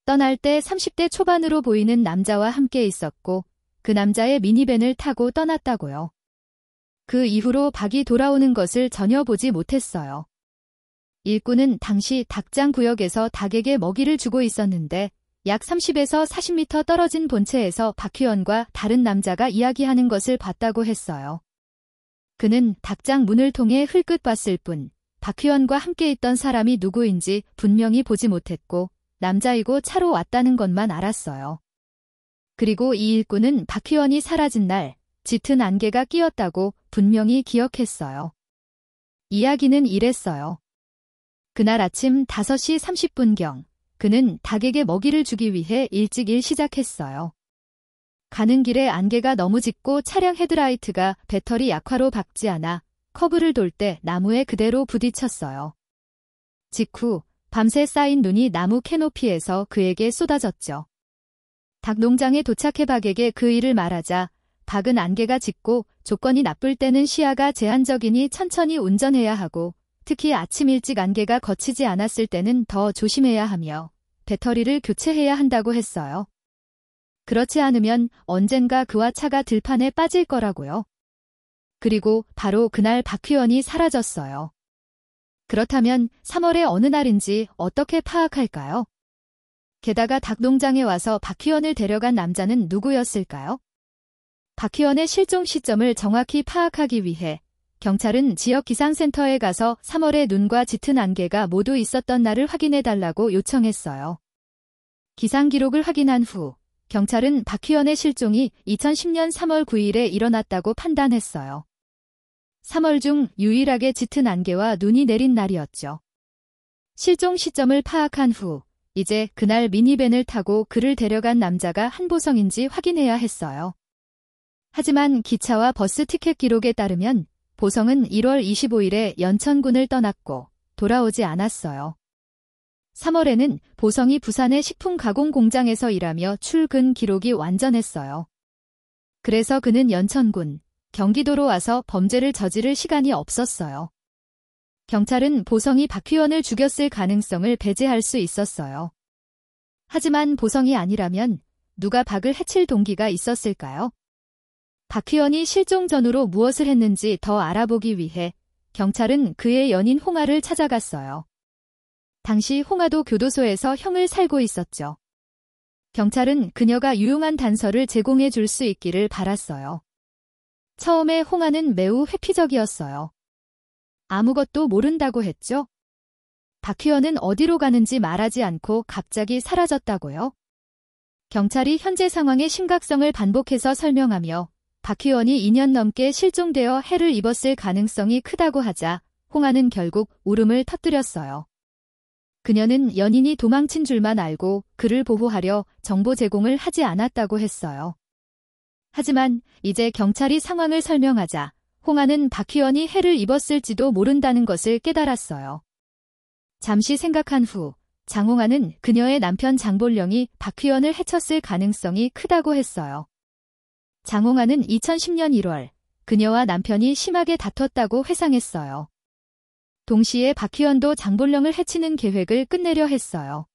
떠날 때 30대 초반으로 보이는 남자와 함께 있었고 그 남자의 미니밴을 타고 떠났다고요. 그 이후로 박이 돌아오는 것을 전혀 보지 못했어요. 일꾼은 당시 닭장 구역에서 닭에게 먹이를 주고 있었는데 약 30에서 40m 떨어진 본체에서 박희원과 다른 남자가 이야기하는 것을 봤다고 했어요. 그는 닭장 문을 통해 흘끗 봤을 뿐 박희원과 함께 있던 사람이 누구인지 분명히 보지 못했고 남자이고 차로 왔다는 것만 알았어요. 그리고 이 일꾼은 박희원이 사라진 날 짙은 안개가 끼었다고 분명히 기억했어요. 이야기는 이랬어요. 그날 아침 5시 30분경 그는 닭에게 먹이를 주기 위해 일찍 일 시작했어요. 가는 길에 안개가 너무 짙고 차량 헤드라이트가 배터리 약화로 박지 않아 커브를 돌 때 나무에 그대로 부딪혔어요. 직후 밤새 쌓인 눈이 나무 캐노피에서 그에게 쏟아졌죠. 닭 농장에 도착해 박에게 그 일을 말하자 박은 안개가 짙고 조건이 나쁠 때는 시야가 제한적이니 천천히 운전해야 하고 특히 아침 일찍 안개가 거치지 않았을 때는 더 조심해야 하며 배터리를 교체해야 한다고 했어요. 그렇지 않으면 언젠가 그와 차가 들판에 빠질 거라고요. 그리고 바로 그날 박희원이 사라졌어요. 그렇다면 3월의 어느 날인지 어떻게 파악할까요? 게다가 닭농장에 와서 박희원을 데려간 남자는 누구였을까요? 박희원의 실종 시점을 정확히 파악하기 위해 경찰은 지역 기상센터에 가서 3월에 눈과 짙은 안개가 모두 있었던 날을 확인해달라고 요청했어요. 기상 기록을 확인한 후 경찰은 박희원의 실종이 2010년 3월 9일에 일어났다고 판단했어요. 3월 중 유일하게 짙은 안개와 눈이 내린 날이었죠. 실종 시점을 파악한 후 이제 그날 미니밴을 타고 그를 데려간 남자가 한보성인지 확인해야 했어요. 하지만 기차와 버스 티켓 기록에 따르면 보성은 1월 25일에 연천군을 떠났고 돌아오지 않았어요. 3월에는 보성이 부산의 식품 가공 공장에서 일하며 출근 기록이 완전했어요. 그래서 그는 연천군, 경기도로 와서 범죄를 저지를 시간이 없었어요. 경찰은 보성이 박휘원을 죽였을 가능성을 배제할 수 있었어요. 하지만 보성이 아니라면 누가 박을 해칠 동기가 있었을까요? 박휘원이 실종 전후로 무엇을 했는지 더 알아보기 위해 경찰은 그의 연인 홍아를 찾아갔어요. 당시 홍아도 교도소에서 형을 살고 있었죠. 경찰은 그녀가 유용한 단서를 제공해 줄 수 있기를 바랐어요. 처음에 홍아는 매우 회피적이었어요. 아무것도 모른다고 했죠. 박휘원은 어디로 가는지 말하지 않고 갑자기 사라졌다고요? 경찰이 현재 상황의 심각성을 반복해서 설명하며 박휘원이 2년 넘게 실종되어 해를 입었을 가능성이 크다고 하자 홍아는 결국 울음을 터뜨렸어요. 그녀는 연인이 도망친 줄만 알고 그를 보호하려 정보 제공을 하지 않았다고 했어요. 하지만 이제 경찰이 상황을 설명하자 홍아는 박휘원이 해를 입었을지도 모른다는 것을 깨달았어요. 잠시 생각한 후 장홍아는 그녀의 남편 장볼령이 박휘원을 해쳤을 가능성이 크다고 했어요. 장홍아는 2010년 1월 그녀와 남편이 심하게 다퉜다고 회상했어요. 동시에 박휘원도 장볼령을 해치는 계획을 끝내려 했어요.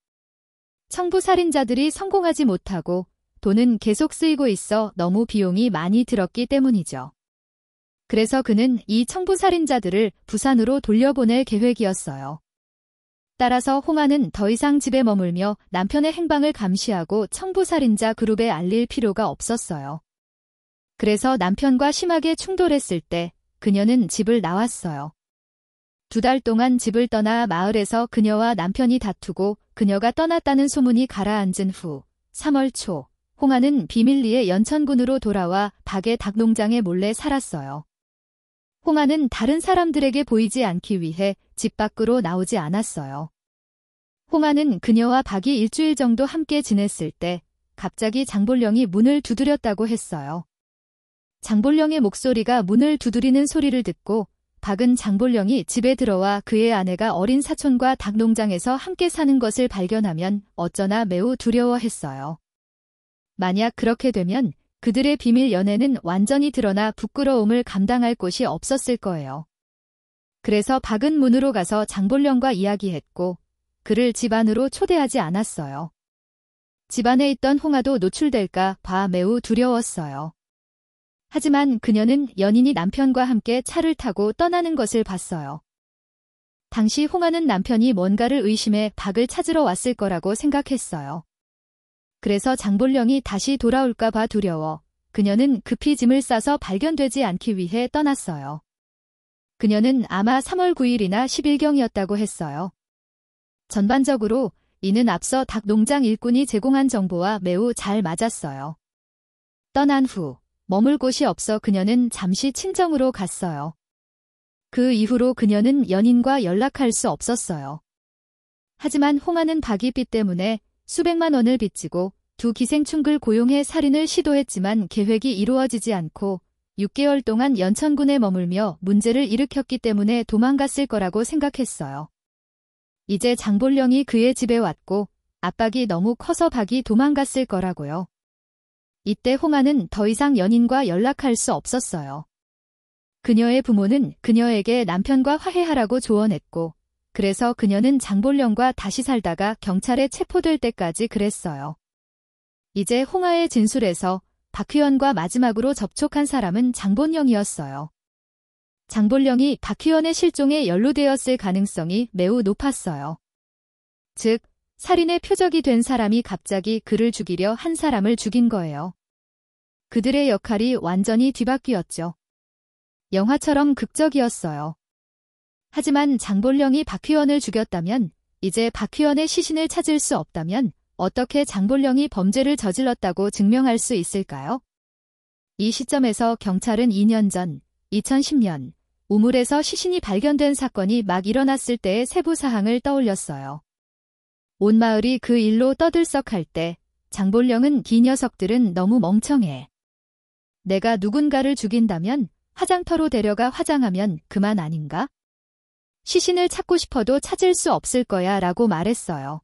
청부 살인자들이 성공하지 못하고 돈은 계속 쓰이고 있어 너무 비용이 많이 들었기 때문이죠. 그래서 그는 이 청부 살인자들을 부산으로 돌려보낼 계획이었어요. 따라서 홍아는 더 이상 집에 머물며 남편의 행방을 감시하고 청부 살인자 그룹에 알릴 필요가 없었어요. 그래서 남편과 심하게 충돌했을 때 그녀는 집을 나왔어요. 2달 동안 집을 떠나 마을에서 그녀와 남편이 다투고 그녀가 떠났다는 소문이 가라앉은 후 3월 초 홍아는 비밀리에 연천군으로 돌아와 박의 닭농장에 몰래 살았어요. 홍아는 다른 사람들에게 보이지 않기 위해 집 밖으로 나오지 않았어요. 홍아는 그녀와 박이 일주일 정도 함께 지냈을 때 갑자기 장볼령이 문을 두드렸다고 했어요. 장볼령의 목소리가 문을 두드리는 소리를 듣고 박은 장볼령이 집에 들어와 그의 아내가 어린 사촌과 닭농장에서 함께 사는 것을 발견하면 어쩌나 매우 두려워했어요. 만약 그렇게 되면 그들의 비밀 연애는 완전히 드러나 부끄러움을 감당할 곳이 없었을 거예요. 그래서 박은 문으로 가서 장볼령과 이야기했고 그를 집 안으로 초대하지 않았어요. 집 안에 있던 홍아도 노출될까 봐 매우 두려웠어요. 하지만 그녀는 연인이 남편과 함께 차를 타고 떠나는 것을 봤어요. 당시 홍아는 남편이 뭔가를 의심해 박을 찾으러 왔을 거라고 생각했어요. 그래서 장볼령이 다시 돌아올까 봐 두려워 그녀는 급히 짐을 싸서 발견되지 않기 위해 떠났어요. 그녀는 아마 3월 9일이나 10일경이었다고 했어요. 전반적으로 이는 앞서 닭농장 일꾼이 제공한 정보와 매우 잘 맞았어요. 떠난 후 머물 곳이 없어 그녀는 잠시 친정으로 갔어요. 그 이후로 그녀는 연인과 연락할 수 없었어요. 하지만 홍아는 박이 빚 때문에 수백만 원을 빚지고 2 기생충을 고용해 살인을 시도했지만 계획이 이루어지지 않고 6개월 동안 연천군에 머물며 문제를 일으켰기 때문에 도망갔을 거라고 생각했어요. 이제 장볼령이 그의 집에 왔고 압박이 너무 커서 박이 도망갔을 거라고요. 이때 홍아는 더 이상 연인과 연락할 수 없었어요. 그녀의 부모는 그녀에게 남편과 화해하라고 조언했고 그래서 그녀는 장볼령과 다시 살다가 경찰에 체포될 때까지 그랬어요. 이제 홍아의 진술에서 박휘원과 마지막으로 접촉한 사람은 장본령이었어요. 장볼령이 박휘원의 실종에 연루되었을 가능성이 매우 높았어요. 즉, 살인의 표적이 된 사람이 갑자기 그를 죽이려 한 사람을 죽인 거예요. 그들의 역할이 완전히 뒤바뀌었죠. 영화처럼 극적이었어요. 하지만 장볼령이 박휘원을 죽였다면, 이제 박휘원의 시신을 찾을 수 없다면 어떻게 장볼령이 범죄를 저질렀다고 증명할 수 있을까요? 이 시점에서 경찰은 2년 전 2010년 우물에서 시신이 발견된 사건이 막 일어났을 때의 세부 사항을 떠올렸어요. 온 마을이 그 일로 떠들썩할 때 장볼령은 이 녀석들은 너무 멍청해. 내가 누군가를 죽인다면 화장터로 데려가 화장하면 그만 아닌가? 시신을 찾고 싶어도 찾을 수 없을 거야 라고 말했어요.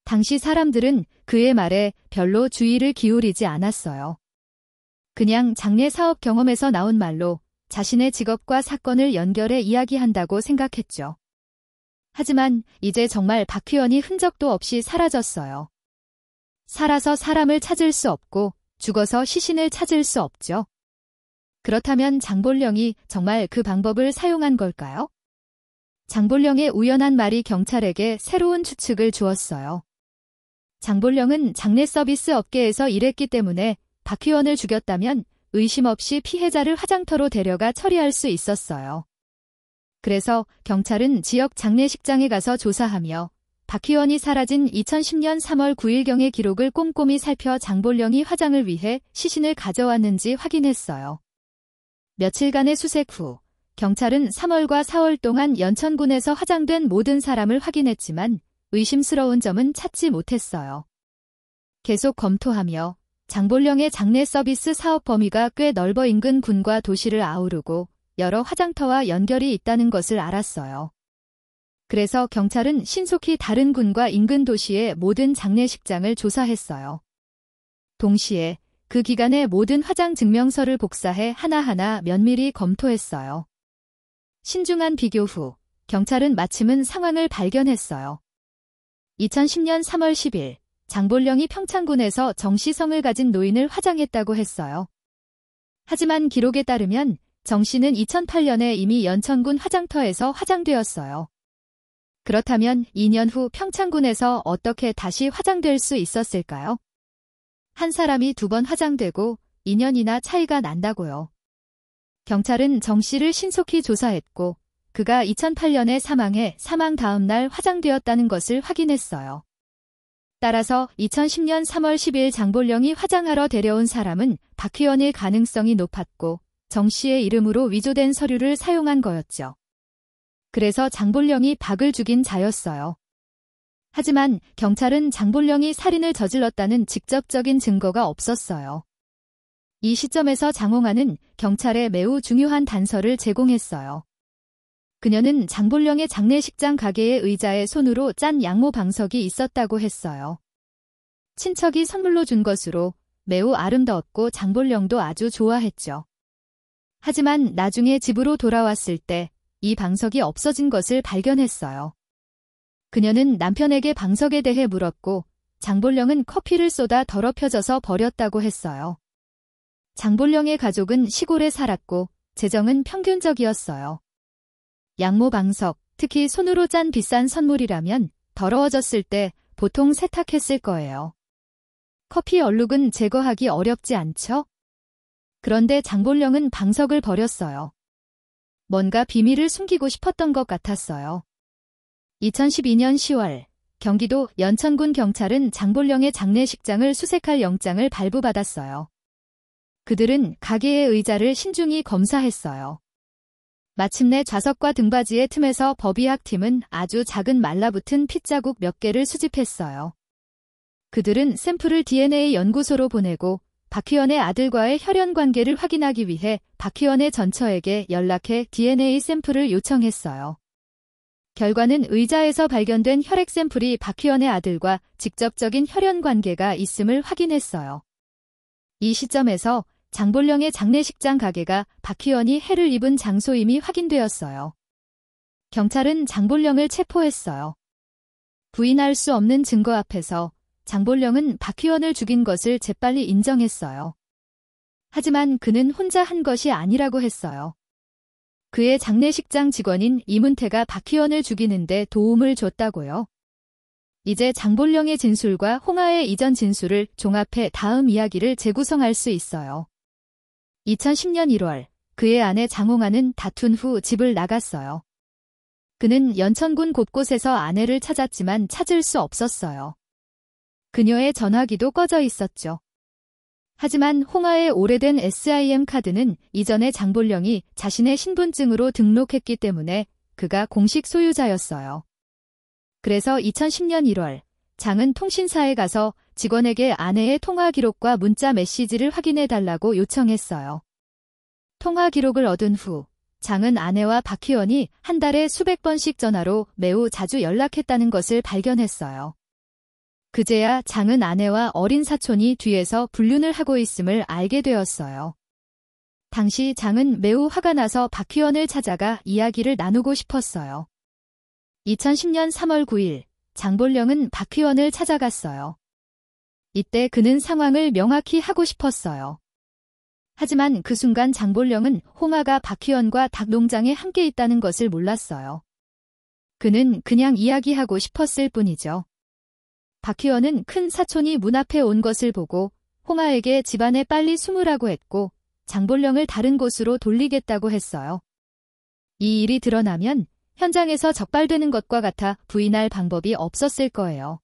당시 사람들은 그의 말에 별로 주의를 기울이지 않았어요. 그냥 장례 사업 경험에서 나온 말로 자신의 직업과 사건을 연결해 이야기한다고 생각했죠. 하지만 이제 정말 박휘원이 흔적도 없이 사라졌어요. 살아서 사람을 찾을 수 없고 죽어서 시신을 찾을 수 없죠. 그렇다면 장볼령이 정말 그 방법을 사용한 걸까요? 장볼령의 우연한 말이 경찰에게 새로운 추측을 주었어요. 장볼령은 장례 서비스 업계에서 일했기 때문에 박휘원을 죽였다면 의심 없이 피해자를 화장터로 데려가 처리할 수 있었어요. 그래서 경찰은 지역 장례식장에 가서 조사하며 박휘원이 사라진 2010년 3월 9일경의 기록을 꼼꼼히 살펴 장볼령이 화장을 위해 시신을 가져왔는지 확인했어요. 며칠간의 수색 후 경찰은 3월과 4월 동안 연천군에서 화장된 모든 사람을 확인했지만 의심스러운 점은 찾지 못했어요. 계속 검토하며 장볼령의 장례 서비스 사업 범위가 꽤 넓어 인근 군과 도시를 아우르고 여러 화장터와 연결이 있다는 것을 알았어요. 그래서 경찰은 신속히 다른 군과 인근 도시의 모든 장례식장을 조사했어요. 동시에 그 기간의 모든 화장 증명서를 복사해 하나하나 면밀히 검토했어요. 신중한 비교 후 경찰은 마침은 상황을 발견했어요. 2010년 3월 10일 장볼령이 평창군에서 정씨성을 가진 노인을 화장했다고 했어요. 하지만 기록에 따르면 정 씨는 2008년에 이미 연천군 화장터에서 화장되었어요. 그렇다면 2년 후 평창군에서 어떻게 다시 화장될 수 있었을까요? 한 사람이 2번 화장되고 2년이나 차이가 난다고요. 경찰은 정 씨를 신속히 조사했고 그가 2008년에 사망해 사망 다음 날 화장되었다는 것을 확인했어요. 따라서 2010년 3월 10일 장볼령이 화장하러 데려온 사람은 박휘원일 가능성이 높았고 정 씨의 이름으로 위조된 서류를 사용한 거였죠. 그래서 장볼령이 박을 죽인 자였어요. 하지만 경찰은 장볼령이 살인을 저질렀다는 직접적인 증거가 없었어요. 이 시점에서 장홍아는 경찰에 매우 중요한 단서를 제공했어요. 그녀는 장볼령의 장례식장 가게의 의자에 손으로 짠 양모 방석이 있었다고 했어요. 친척이 선물로 준 것으로 매우 아름다웠고 장볼령도 아주 좋아했죠. 하지만 나중에 집으로 돌아왔을 때 이 방석이 없어진 것을 발견했어요. 그녀는 남편에게 방석에 대해 물었고 장볼령은 커피를 쏟아 더럽혀져서 버렸다고 했어요. 장볼령의 가족은 시골에 살았고 재정은 평균적이었어요. 양모 방석, 특히 손으로 짠 비싼 선물이라면 더러워졌을 때 보통 세탁했을 거예요. 커피 얼룩은 제거하기 어렵지 않죠? 그런데 장볼령은 방석을 버렸어요. 뭔가 비밀을 숨기고 싶었던 것 같았어요. 2012년 10월 경기도 연천군 경찰은 장볼령의 장례식장을 수색할 영장을 발부받았어요. 그들은 가게의 의자를 신중히 검사했어요. 마침내 좌석과 등받이의 틈에서 법의학팀은 아주 작은 말라붙은 핏자국 몇 개를 수집했어요. 그들은 샘플을 DNA 연구소로 보내고 박휘원의 아들과의 혈연 관계를 확인하기 위해 박휘원의 전처에게 연락해 DNA 샘플을 요청했어요. 결과는 의자에서 발견된 혈액 샘플이 박휘원의 아들과 직접적인 혈연 관계가 있음을 확인했어요. 이 시점에서 장볼령의 장례식장 가게가 박휘원이 해를 입은 장소임이 확인되었어요. 경찰은 장볼령을 체포했어요. 부인할 수 없는 증거 앞에서 장볼령은 박휘원을 죽인 것을 재빨리 인정했어요. 하지만 그는 혼자 한 것이 아니라고 했어요. 그의 장례식장 직원인 이문태가 박휘원을 죽이는데 도움을 줬다고요. 이제 장볼령의 진술과 홍아의 이전 진술을 종합해 다음 이야기를 재구성할 수 있어요. 2010년 1월 그의 아내 장홍아는 다툰 후 집을 나갔어요. 그는 연천군 곳곳에서 아내를 찾았지만 찾을 수 없었어요. 그녀의 전화기도 꺼져 있었죠. 하지만 홍하의 오래된 SIM 카드는 이전에 장볼령이 자신의 신분증으로 등록했기 때문에 그가 공식 소유자였어요. 그래서 2010년 1월 장은 통신사에 가서 직원에게 아내의 통화 기록과 문자 메시지를 확인해달라고 요청했어요. 통화 기록을 얻은 후 장은 아내와 박희원이 한 달에 수백 번씩 전화로 매우 자주 연락했다는 것을 발견했어요. 그제야 장은 아내와 어린 사촌이 뒤에서 불륜을 하고 있음을 알게 되었어요. 당시 장은 매우 화가 나서 박희원을 찾아가 이야기를 나누고 싶었어요. 2010년 3월 9일 장볼령은 박희원을 찾아갔어요. 이때 그는 상황을 명확히 하고 싶었어요. 하지만 그 순간 장볼령은 홍하가 박희원과 닭농장에 함께 있다는 것을 몰랐어요. 그는 그냥 이야기하고 싶었을 뿐이죠. 박희원은 큰 사촌이 문 앞에 온 것을 보고 홍하에게 집안에 빨리 숨으라고 했고 장볼령을 다른 곳으로 돌리겠다고 했어요. 이 일이 드러나면 현장에서 적발되는 것과 같아 부인할 방법이 없었을 거예요.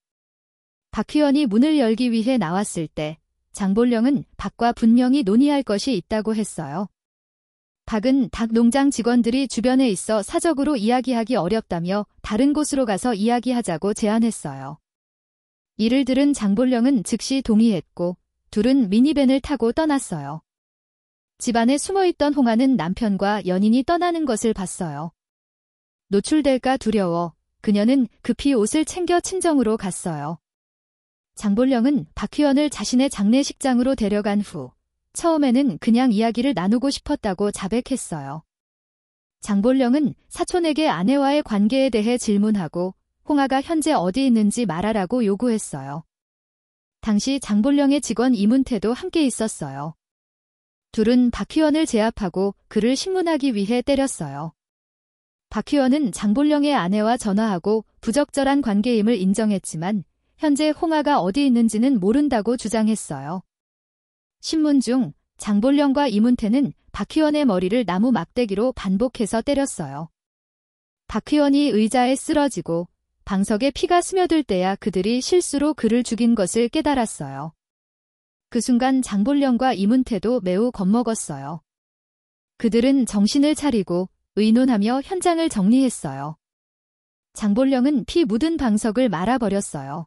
박희원이 문을 열기 위해 나왔을 때 장볼령은 박과 분명히 논의할 것이 있다고 했어요. 박은 닭 농장 직원들이 주변에 있어 사적으로 이야기하기 어렵다며 다른 곳으로 가서 이야기하자고 제안했어요. 이를 들은 장볼령은 즉시 동의했고 둘은 미니밴을 타고 떠났어요. 집안에 숨어있던 홍하는 남편과 연인이 떠나는 것을 봤어요. 노출될까 두려워 그녀는 급히 옷을 챙겨 친정으로 갔어요. 장볼령은 박희원을 자신의 장례식장으로 데려간 후 처음에는 그냥 이야기를 나누고 싶었다고 자백했어요. 장볼령은 사촌에게 아내와의 관계에 대해 질문하고 홍하가 현재 어디 있는지 말하라고 요구했어요. 당시 장볼령의 직원 이문태도 함께 있었어요. 둘은 박희원을 제압하고 그를 신문하기 위해 때렸어요. 박희원은 장볼령의 아내와 전화하고 부적절한 관계임을 인정했지만 현재 홍하가 어디 있는지는 모른다고 주장했어요. 신문 중 장볼령과 이문태는 박희원의 머리를 나무 막대기로 반복해서 때렸어요. 박희원이 의자에 쓰러지고 방석에 피가 스며들 때야 그들이 실수로 그를 죽인 것을 깨달았어요. 그 순간 장볼령과 이문태도 매우 겁먹었어요. 그들은 정신을 차리고 의논하며 현장을 정리했어요. 장볼령은 피 묻은 방석을 말아버렸어요.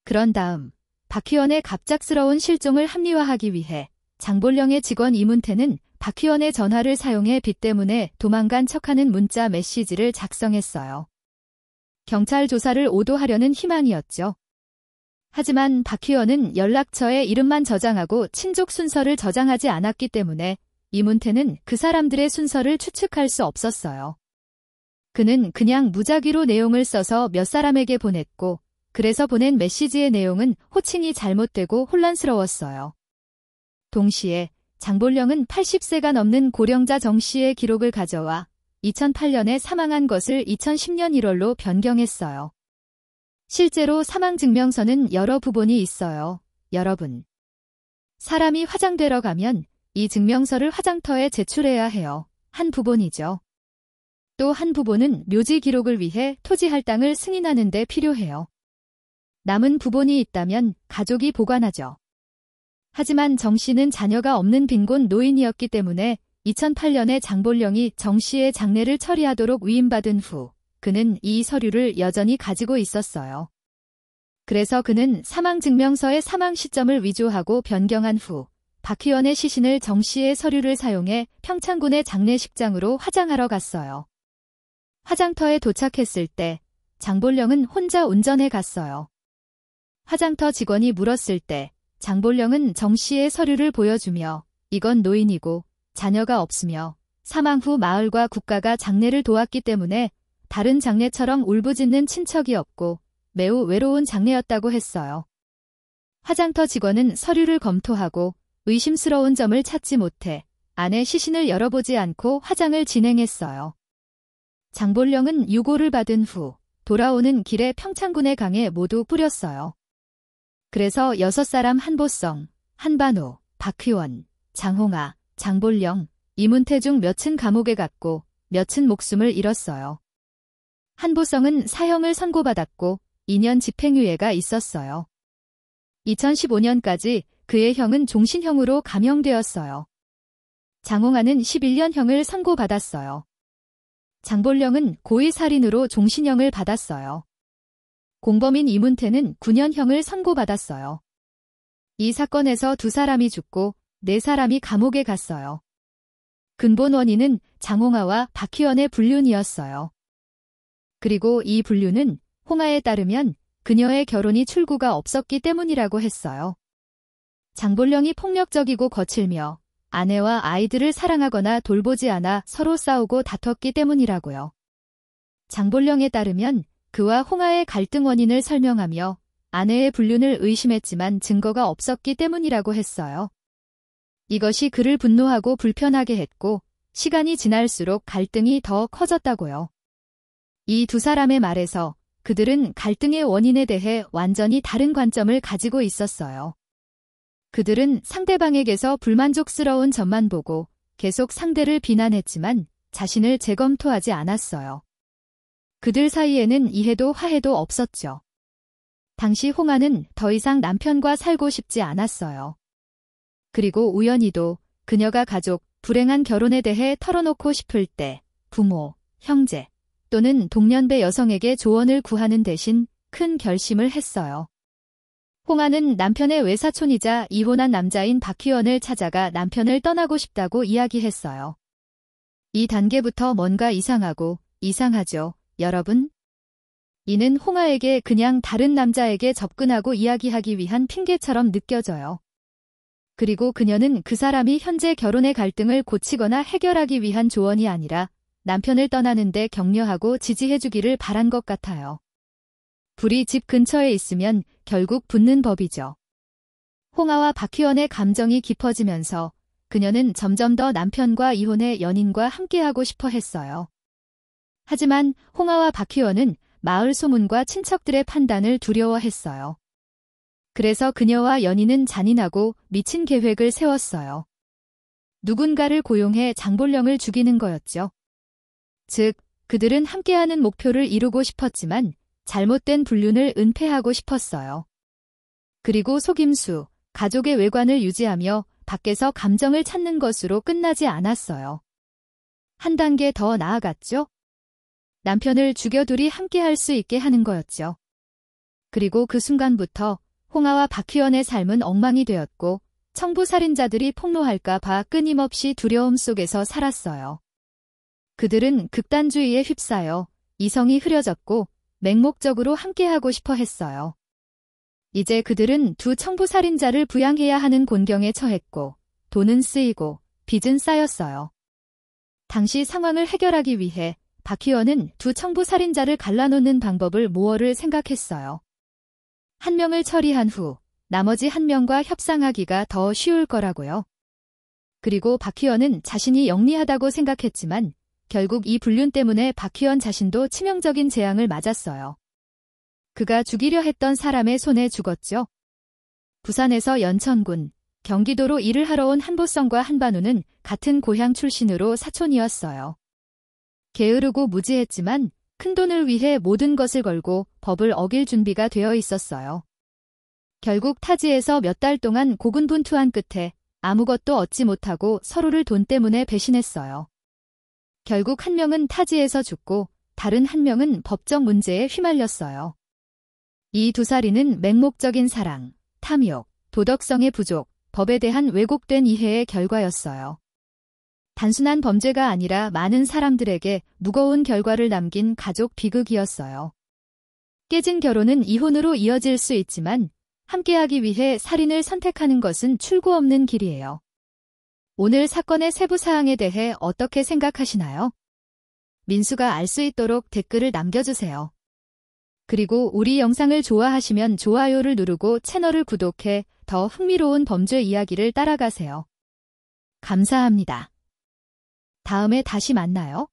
그런 다음 박희원의 갑작스러운 실종을 합리화하기 위해 장볼령의 직원 이문태는 박희원의 전화를 사용해 빚 때문에 도망간 척하는 문자 메시지를 작성했어요. 경찰 조사를 오도하려는 희망이었죠. 하지만 박희원은 연락처에 이름만 저장하고 친족 순서를 저장하지 않았기 때문에 이문태는 그 사람들의 순서를 추측할 수 없었어요. 그는 그냥 무작위로 내용을 써서 몇 사람에게 보냈고 그래서 보낸 메시지의 내용은 호칭이 잘못되고 혼란스러웠어요. 동시에 장볼령은 80세가 넘는 고령자 정 씨의 기록을 가져와 2008년에 사망한 것을 2010년 1월로 변경했어요. 실제로 사망 증명서는 여러 부본이 있어요. 여러분. 사람이 화장되러 가면 이 증명서를 화장터에 제출해야 해요. 한 부본이죠. 또 한 부본은 묘지 기록을 위해 토지 할당을 승인하는 데 필요해요. 남은 부본이 있다면 가족이 보관하죠. 하지만 정 씨는 자녀가 없는 빈곤 노인이었기 때문에 2008년에 장볼령이 정 씨의 장례를 처리하도록 위임받은 후 그는 이 서류를 여전히 가지고 있었어요. 그래서 그는 사망증명서의 사망 시점을 위조하고 변경한 후 박희원의 시신을 정 씨의 서류를 사용해 평창군의 장례식장으로 화장하러 갔어요. 화장터에 도착했을 때 장볼령은 혼자 운전해 갔어요. 화장터 직원이 물었을 때 장볼령은 정 씨의 서류를 보여주며 이건 노인이고 자녀가 없으며 사망 후 마을과 국가가 장례를 도왔기 때문에 다른 장례처럼 울부짖는 친척이 없고 매우 외로운 장례였다고 했어요. 화장터 직원은 서류를 검토하고 의심스러운 점을 찾지 못해 안에 시신을 열어보지 않고 화장을 진행했어요. 장볼령은 유고를 받은 후 돌아오는 길에 평창군의 강에 모두 뿌렸어요. 그래서 6사람 한보성, 한반호, 박희원, 장홍아, 장볼령, 이문태 중 몇은 감옥에 갔고 몇은 목숨을 잃었어요. 한보성은 사형을 선고받았고 2년 집행유예가 있었어요. 2015년까지 그의 형은 종신형으로 감형되었어요. 장홍아는 11년형을 선고받았어요. 장볼령은 고의살인으로 종신형을 받았어요. 공범인 이문태는 9년형을 선고받았어요. 이 사건에서 2사람이 죽고 4사람이 감옥에 갔어요. 근본 원인은 장홍아와 박희원의 불륜이었어요. 그리고 이 불륜은 홍아에 따르면 그녀의 결혼이 출구가 없었기 때문이라고 했어요. 장볼령이 폭력적이고 거칠며 아내와 아이들을 사랑하거나 돌보지 않아 서로 싸우고 다퉜기 때문이라고요. 장볼령에 따르면 그와 홍아의 갈등 원인을 설명하며 아내의 불륜을 의심했지만 증거가 없었기 때문이라고 했어요. 이것이 그를 분노하고 불편하게 했고 시간이 지날수록 갈등이 더 커졌다고요. 이 2사람의 말에서 그들은 갈등의 원인에 대해 완전히 다른 관점을 가지고 있었어요. 그들은 상대방에게서 불만족스러운 점만 보고 계속 상대를 비난했지만 자신을 재검토하지 않았어요. 그들 사이에는 이해도 화해도 없었죠. 당시 홍아는 더 이상 남편과 살고 싶지 않았어요. 그리고 우연히도 그녀가 가족, 불행한 결혼에 대해 털어놓고 싶을 때 부모, 형제 또는 동년배 여성에게 조언을 구하는 대신 큰 결심을 했어요. 홍아는 남편의 외사촌이자 이혼한 남자인 박희원을 찾아가 남편을 떠나고 싶다고 이야기했어요. 이 단계부터 뭔가 이상하죠, 여러분? 이는 홍아에게 그냥 다른 남자에게 접근하고 이야기하기 위한 핑계처럼 느껴져요. 그리고 그녀는 그 사람이 현재 결혼의 갈등을 고치거나 해결하기 위한 조언이 아니라 남편을 떠나는데 격려하고 지지해주기를 바란 것 같아요. 불이 집 근처에 있으면 결국 붙는 법이죠. 홍아와 박희원의 감정이 깊어지면서 그녀는 점점 더 남편과 이혼해 연인과 함께하고 싶어 했어요. 하지만 홍아와 박희원은 마을 소문과 친척들의 판단을 두려워했어요. 그래서 그녀와 연인은 잔인하고 미친 계획을 세웠어요. 누군가를 고용해 장볼령을 죽이는 거였죠. 즉, 그들은 함께하는 목표를 이루고 싶었지만 잘못된 불륜을 은폐하고 싶었어요. 그리고 속임수, 가족의 외관을 유지하며 밖에서 감정을 찾는 것으로 끝나지 않았어요. 한 단계 더 나아갔죠? 남편을 죽여 둘이 함께할 수 있게 하는 거였죠. 그리고 그 순간부터 홍아와 박희원의 삶은 엉망이 되었고 청부살인자들이 폭로할까 봐 끊임없이 두려움 속에서 살았어요. 그들은 극단주의에 휩싸여 이성이 흐려졌고 맹목적으로 함께하고 싶어 했어요. 이제 그들은 2 청부살인자를 부양해야 하는 곤경에 처했고 돈은 쓰이고 빚은 쌓였어요. 당시 상황을 해결하기 위해 박희원은 2 청부살인자를 갈라놓는 방법을 모어를 생각했어요. 한 명을 처리한 후 나머지 한 명과 협상하기가 더 쉬울 거라고요. 그리고 박희원은 자신이 영리하다고 생각했지만 결국 이 불륜 때문에 박희원 자신도 치명적인 재앙을 맞았어요. 그가 죽이려 했던 사람의 손에 죽었죠. 부산에서 연천군, 경기도로 일을 하러 온 한보성과 한반우는 같은 고향 출신으로 사촌이었어요. 게으르고 무지했지만 큰돈을 위해 모든 것을 걸고 법을 어길 준비가 되어 있었어요. 결국 타지에서 몇 달 동안 고군분투한 끝에 아무것도 얻지 못하고 서로를 돈 때문에 배신했어요. 결국 한 명은 타지에서 죽고 다른 한 명은 법적 문제에 휘말렸어요. 이 2살인은 맹목적인 사랑, 탐욕, 도덕성의 부족, 법에 대한 왜곡된 이해의 결과였어요. 단순한 범죄가 아니라 많은 사람들에게 무거운 결과를 남긴 가족 비극이었어요. 깨진 결혼은 이혼으로 이어질 수 있지만 함께하기 위해 살인을 선택하는 것은 출구 없는 길이에요. 오늘 사건의 세부 사항에 대해 어떻게 생각하시나요? 민수가 알 수 있도록 댓글을 남겨주세요. 그리고 우리 영상을 좋아하시면 좋아요를 누르고 채널을 구독해 더 흥미로운 범죄 이야기를 따라가세요. 감사합니다. 다음에 다시 만나요.